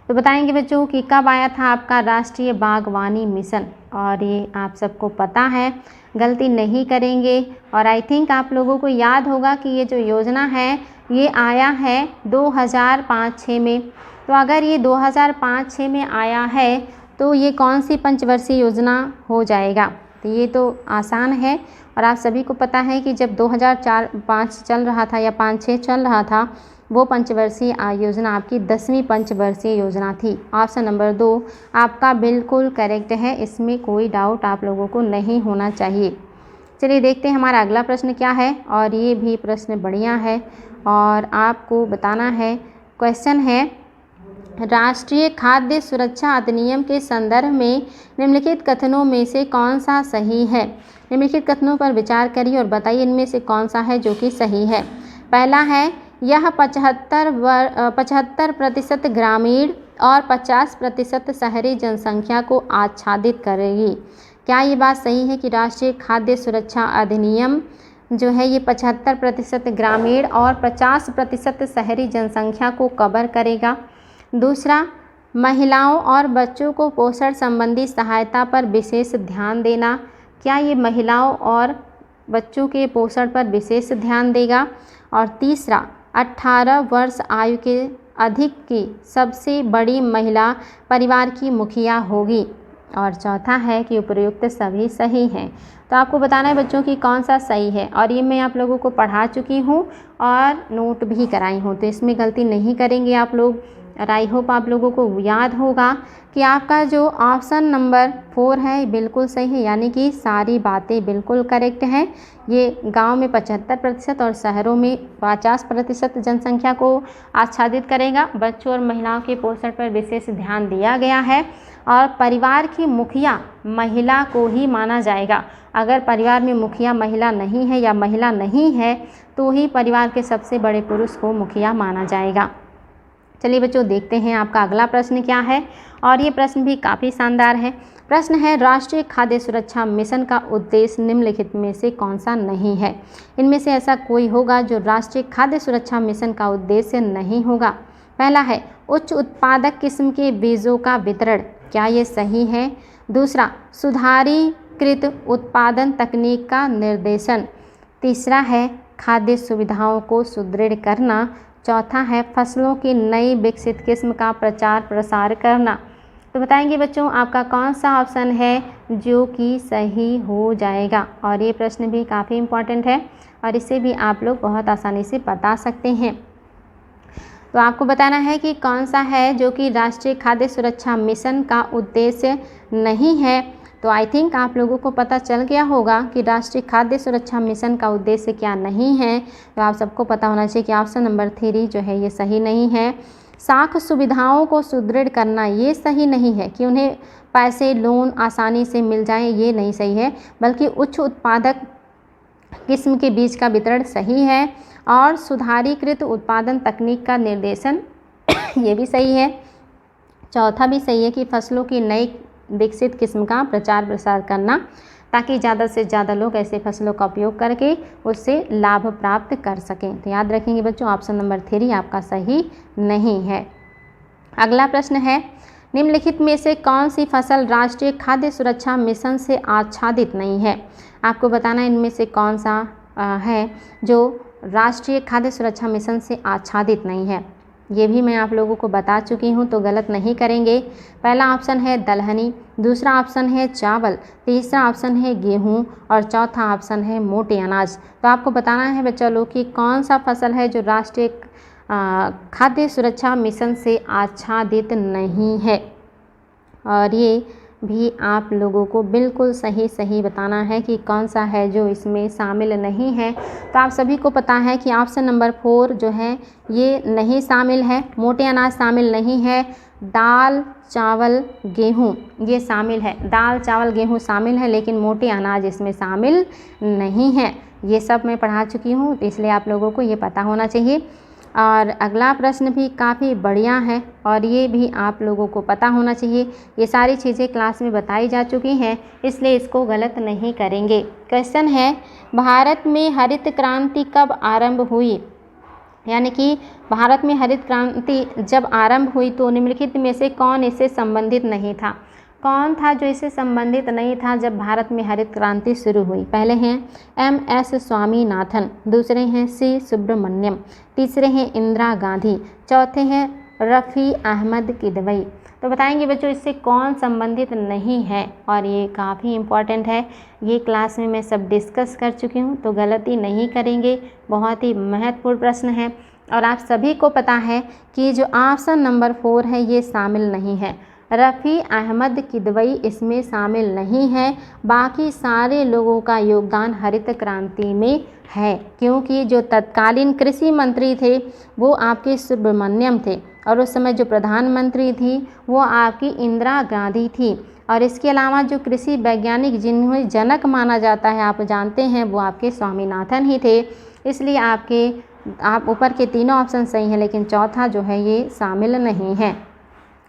तो बताएंगे बच्चों कि कब आया था आपका राष्ट्रीय बागवानी मिशन, और ये आप सबको पता है, गलती नहीं करेंगे। और आई थिंक आप लोगों को याद होगा कि ये जो योजना है ये आया है 2005-06 में। तो अगर ये 2005-06 में आया है तो ये कौन सी पंचवर्षीय योजना हो जाएगा। तो ये तो आसान है और आप सभी को पता है कि जब 2004-05 चल रहा था या 5-6 चल रहा था, वो पंचवर्षीय योजना आपकी 10वीं पंचवर्षीय योजना थी। ऑप्शन नंबर 2 आपका बिल्कुल करेक्ट है, इसमें कोई डाउट आप लोगों को नहीं होना चाहिए। चलिए देखते हैं हमारा अगला प्रश्न क्या है, और ये भी प्रश्न बढ़िया है और आपको बताना है। क्वेश्चन है, राष्ट्रीय खाद्य सुरक्षा अधिनियम के संदर्भ में निम्नलिखित कथनों में से कौन सा सही है। निम्नलिखित कथनों पर विचार करिए और बताइए इनमें से कौन सा है जो कि सही है। पहला है, यह 75% ग्रामीण और 50% शहरी जनसंख्या को आच्छादित करेगी। क्या ये बात सही है कि राष्ट्रीय खाद्य सुरक्षा अधिनियम जो है ये 75% ग्रामीण और 50% शहरी जनसंख्या को कवर करेगा। दूसरा, महिलाओं और बच्चों को पोषण संबंधी सहायता पर विशेष ध्यान देना। क्या ये महिलाओं और बच्चों के पोषण पर विशेष ध्यान देगा। और तीसरा, 18 वर्ष आयु के अधिक की सबसे बड़ी महिला परिवार की मुखिया होगी। और चौथा है कि उपर्युक्त सभी सही हैं। तो आपको बताना है बच्चों कि कौन सा सही है, और ये मैं आप लोगों को पढ़ा चुकी हूँ और नोट भी कराई हूँ, तो इसमें गलती नहीं करेंगे आप लोग। और आई होप आप लोगों को याद होगा कि आपका जो ऑप्शन नंबर 4 है बिल्कुल सही है, यानी कि सारी बातें बिल्कुल करेक्ट हैं। ये गांव में 75% और शहरों में 50% जनसंख्या को आच्छादित करेगा। बच्चों और महिलाओं के पोषण पर विशेष ध्यान दिया गया है और परिवार की मुखिया महिला को ही माना जाएगा। अगर परिवार में मुखिया महिला नहीं है या महिला नहीं है तो ही परिवार के सबसे बड़े पुरुष को मुखिया माना जाएगा। चलिए बच्चों देखते हैं आपका अगला प्रश्न क्या है, और ये प्रश्न भी काफ़ी शानदार है। प्रश्न है, राष्ट्रीय खाद्य सुरक्षा मिशन का उद्देश्य निम्नलिखित में से कौन सा नहीं है। इनमें से ऐसा कोई होगा जो राष्ट्रीय खाद्य सुरक्षा मिशन का उद्देश्य नहीं होगा। पहला है, उच्च उत्पादक किस्म के बीजों का वितरण। क्या ये सही है। दूसरा, सुधारीकृत उत्पादन तकनीक का निर्देशन। तीसरा है, खाद्य सुविधाओं को सुदृढ़ करना। चौथा है, फसलों की नई विकसित किस्म का प्रचार प्रसार करना। तो बताएंगे बच्चों आपका कौन सा ऑप्शन है जो कि सही हो जाएगा। और ये प्रश्न भी काफ़ी इम्पॉर्टेंट है और इसे भी आप लोग बहुत आसानी से बता सकते हैं। तो आपको बताना है कि कौन सा है जो कि राष्ट्रीय खाद्य सुरक्षा मिशन का उद्देश्य नहीं है। तो आई थिंक आप लोगों को पता चल गया होगा कि राष्ट्रीय खाद्य सुरक्षा मिशन का उद्देश्य क्या नहीं है। तो आप सबको पता होना चाहिए कि ऑप्शन नंबर 3 जो है ये सही नहीं है। साख सुविधाओं को सुदृढ़ करना ये सही नहीं है कि उन्हें पैसे लोन आसानी से मिल जाएं, ये नहीं सही है, बल्कि उच्च उत्पादक किस्म के बीज का वितरण सही है और सुधारीकृत उत्पादन तकनीक का निर्देशन ये भी सही है। चौथा भी सही है कि फसलों की नई विकसित किस्म का प्रचार प्रसार करना, ताकि ज़्यादा से ज़्यादा लोग ऐसे फसलों का उपयोग करके उससे लाभ प्राप्त कर सकें। तो याद रखेंगे बच्चों ऑप्शन नंबर 3 आपका सही नहीं है। अगला प्रश्न है, निम्नलिखित में से कौन सी फसल राष्ट्रीय खाद्य सुरक्षा मिशन से आच्छादित नहीं है। आपको बताना है इनमें से कौन सा है जो राष्ट्रीय खाद्य सुरक्षा मिशन से आच्छादित नहीं है। ये भी मैं आप लोगों को बता चुकी हूँ, तो गलत नहीं करेंगे। पहला ऑप्शन है दलहनी, दूसरा ऑप्शन है चावल, तीसरा ऑप्शन है गेहूँ और चौथा ऑप्शन है मोटे अनाज। तो आपको बताना है बच्चा लोग कि कौन सा फसल है जो राष्ट्रीय खाद्य सुरक्षा मिशन से आच्छादित नहीं है। और ये भी आप लोगों को बिल्कुल सही बताना है कि कौन सा है जो इसमें शामिल नहीं है। तो आप सभी को पता है कि ऑप्शन नंबर 4 जो है ये नहीं शामिल है, मोटे अनाज शामिल नहीं है, दाल, चावल, गेहूँ ये शामिल है। दाल, चावल, गेहूँ शामिल है, लेकिन मोटे अनाज इसमें शामिल नहीं है। ये सब मैं पढ़ा चुकी हूँ, तो इसलिए आप लोगों को ये पता होना चाहिए। और अगला प्रश्न भी काफ़ी बढ़िया है और ये भी आप लोगों को पता होना चाहिए। ये सारी चीज़ें क्लास में बताई जा चुकी हैं, इसलिए इसको गलत नहीं करेंगे। क्वेश्चन है, भारत में हरित क्रांति कब आरंभ हुई? यानी कि भारत में हरित क्रांति जब आरंभ हुई तो निम्नलिखित में से कौन इससे संबंधित नहीं था? कौन था जो इससे संबंधित नहीं था जब भारत में हरित क्रांति शुरू हुई? पहले हैं MS स्वामीनाथन, दूसरे हैं C सुब्रमण्यम, तीसरे हैं इंदिरा गांधी, चौथे हैं रफ़ी अहमद किदवई। तो बताएंगे बच्चों इससे कौन संबंधित नहीं है, और ये काफ़ी इम्पॉर्टेंट है। ये क्लास में मैं सब डिस्कस कर चुकी हूँ, तो गलती नहीं करेंगे। बहुत ही महत्वपूर्ण प्रश्न है और आप सभी को पता है कि जो ऑप्शन नंबर 4 है ये शामिल नहीं है। रफ़ी अहमद किदवई इसमें शामिल नहीं है। बाकी सारे लोगों का योगदान हरित क्रांति में है, क्योंकि जो तत्कालीन कृषि मंत्री थे वो आपके सुब्रमण्यम थे, और उस समय जो प्रधानमंत्री थी वो आपकी इंदिरा गांधी थी। और इसके अलावा जो कृषि वैज्ञानिक जिन्हें जनक माना जाता है, आप जानते हैं, वो आपके स्वामीनाथन ही थे। इसलिए आप ऊपर के तीनों ऑप्शन सही हैं, लेकिन चौथा जो है ये शामिल नहीं है।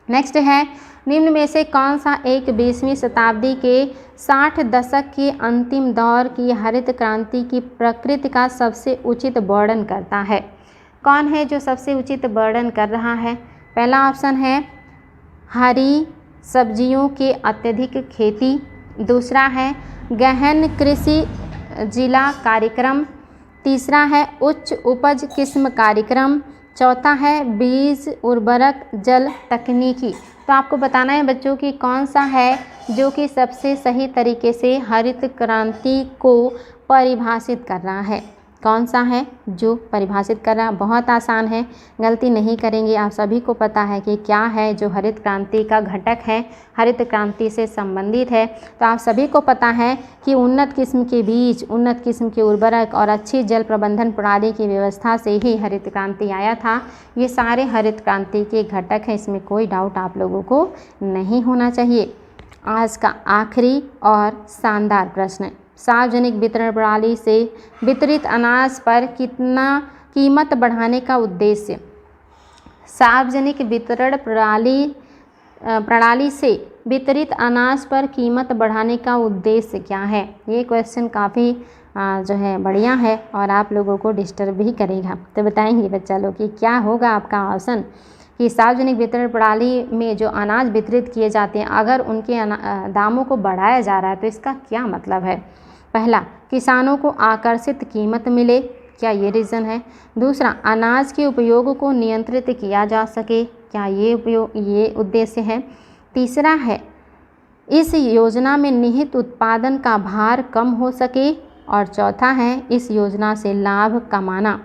नेक्स्ट है, निम्न में से कौन सा एक 20वीं शताब्दी के 60 दशक के अंतिम दौर की हरित क्रांति की प्रकृति का सबसे उचित वर्णन करता है? कौन है जो सबसे उचित वर्णन कर रहा है? पहला ऑप्शन है हरी सब्जियों के अत्यधिक खेती, दूसरा है गहन कृषि जिला कार्यक्रम, तीसरा है उच्च उपज किस्म कार्यक्रम, चौथा है बीज उर्वरक जल तकनीकी। तो आपको बताना है बच्चों कि कौन सा है जो कि सबसे सही तरीके से हरित क्रांति को परिभाषित कर रहा है। कौन सा है जो परिभाषित कर रहा? बहुत आसान है, गलती नहीं करेंगे। आप सभी को पता है कि क्या है जो हरित क्रांति का घटक है, हरित क्रांति से संबंधित है। तो आप सभी को पता है कि उन्नत किस्म के बीज, उन्नत किस्म के उर्वरक और अच्छी जल प्रबंधन प्रणाली की व्यवस्था से ही हरित क्रांति आया था। ये सारे हरित क्रांति के घटक हैं, इसमें कोई डाउट आप लोगों को नहीं होना चाहिए। आज का आखिरी और शानदार प्रश्न, सार्वजनिक वितरण प्रणाली से वितरित अनाज पर कितना कीमत बढ़ाने का उद्देश्य? सार्वजनिक वितरण प्रणाली से वितरित अनाज पर कीमत बढ़ाने का उद्देश्य क्या है? ये क्वेश्चन काफ़ी जो है बढ़िया है और आप लोगों को डिस्टर्ब भी करेगा। तो बताएंगे बच्चा लोग कि क्या होगा आपका ऑप्शन, कि सार्वजनिक वितरण प्रणाली में जो अनाज वितरित किए जाते हैं अगर उनके दामों को बढ़ाया जा रहा है तो इसका क्या मतलब है? पहला, किसानों को आकर्षित कीमत मिले, क्या ये रीज़न है? दूसरा, अनाज के उपयोग को नियंत्रित किया जा सके, क्या ये उद्देश्य है? तीसरा है, इस योजना में निहित उत्पादन का भार कम हो सके, और चौथा है, इस योजना से लाभ कमाना।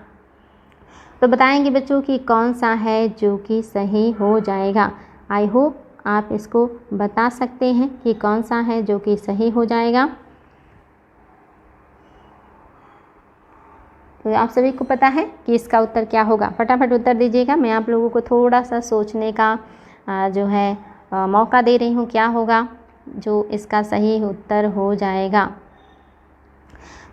तो बताएंगे बच्चों कि कौन सा है जो कि सही हो जाएगा। आई होप आप इसको बता सकते हैं कि कौन सा है जो कि सही हो जाएगा। तो आप सभी को पता है कि इसका उत्तर क्या होगा। फटाफट उत्तर दीजिएगा, मैं आप लोगों को थोड़ा सा सोचने का जो है मौका दे रही हूँ। क्या होगा जो इसका सही उत्तर हो जाएगा?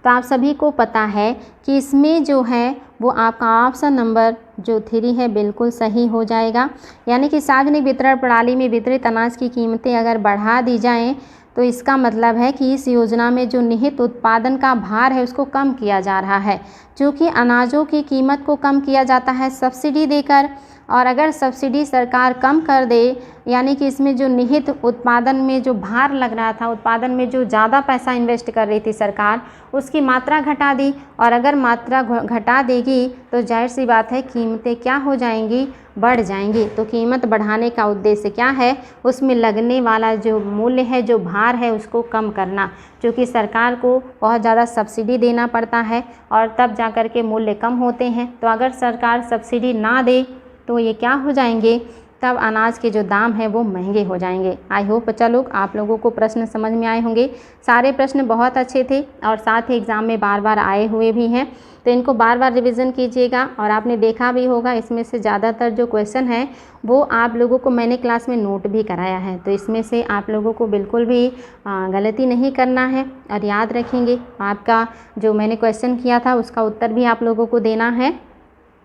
तो आप सभी को पता है कि इसमें जो है वो आपका ऑप्शन नंबर जो 3 है बिल्कुल सही हो जाएगा। यानी कि सार्वजनिक वितरण प्रणाली में वितरित अनाज की कीमतें अगर बढ़ा दी जाएं तो इसका मतलब है कि इस योजना में जो निहित उत्पादन का भार है उसको कम किया जा रहा है। क्योंकि अनाजों की कीमत को कम किया जाता है सब्सिडी देकर, और अगर सब्सिडी सरकार कम कर दे, यानी कि इसमें जो निहित उत्पादन में जो भार लग रहा था, उत्पादन में जो ज़्यादा पैसा इन्वेस्ट कर रही थी सरकार, उसकी मात्रा घटा दी, और अगर मात्रा घटा देगी तो जाहिर सी बात है कीमतें क्या हो जाएंगी? बढ़ जाएंगी। तो कीमत बढ़ाने का उद्देश्य क्या है? उसमें लगने वाला जो मूल्य है, जो भार है, उसको कम करना। क्योंकि सरकार को बहुत ज़्यादा सब्सिडी देना पड़ता है और तब जा कर के मूल्य कम होते हैं। तो अगर सरकार सब्सिडी ना दे तो ये क्या हो जाएंगे? तब अनाज के जो दाम हैं वो महंगे हो जाएंगे। आई होप बच्चा लोग आप लोगों को प्रश्न समझ में आए होंगे। सारे प्रश्न बहुत अच्छे थे और साथ ही एग्ज़ाम में बार बार आए हुए भी हैं, तो इनको बार बार रिवीजन कीजिएगा। और आपने देखा भी होगा इसमें से ज़्यादातर जो क्वेश्चन है वो आप लोगों को मैंने क्लास में नोट भी कराया है, तो इसमें से आप लोगों को बिल्कुल भी गलती नहीं करना है। और याद रखेंगे आपका जो मैंने क्वेश्चन किया था उसका उत्तर भी आप लोगों को देना है,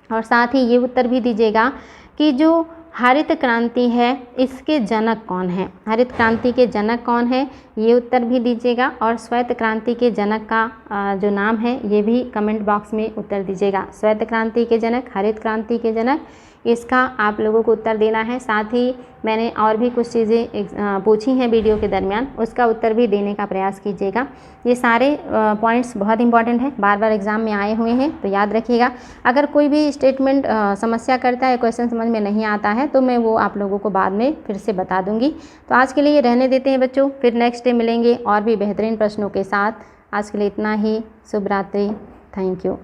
और साथ ही ये उत्तर भी दीजिएगा कि जो हरित क्रांति है इसके जनक कौन है। हरित क्रांति के जनक कौन है ये उत्तर भी दीजिएगा, और श्वेत क्रांति के जनक का जो नाम है ये भी कमेंट बॉक्स में उत्तर दीजिएगा। श्वेत क्रांति के जनक, हरित क्रांति के जनक, इसका आप लोगों को उत्तर देना है। साथ ही मैंने और भी कुछ चीज़ें पूछी हैं वीडियो के दरमियान, उसका उत्तर भी देने का प्रयास कीजिएगा। ये सारे पॉइंट्स बहुत इंपॉर्टेंट हैं, बार बार एग्ज़ाम में आए हुए हैं, तो याद रखिएगा। अगर कोई भी स्टेटमेंट समस्या करता है, क्वेश्चन समझ में नहीं आता है, तो मैं वो आप लोगों को बाद में फिर से बता दूंगी। तो आज के लिए रहने देते हैं बच्चों, फिर नेक्स्ट डे मिलेंगे और भी बेहतरीन प्रश्नों के साथ। आज के लिए इतना ही। शुभ रात्रि। Thank you.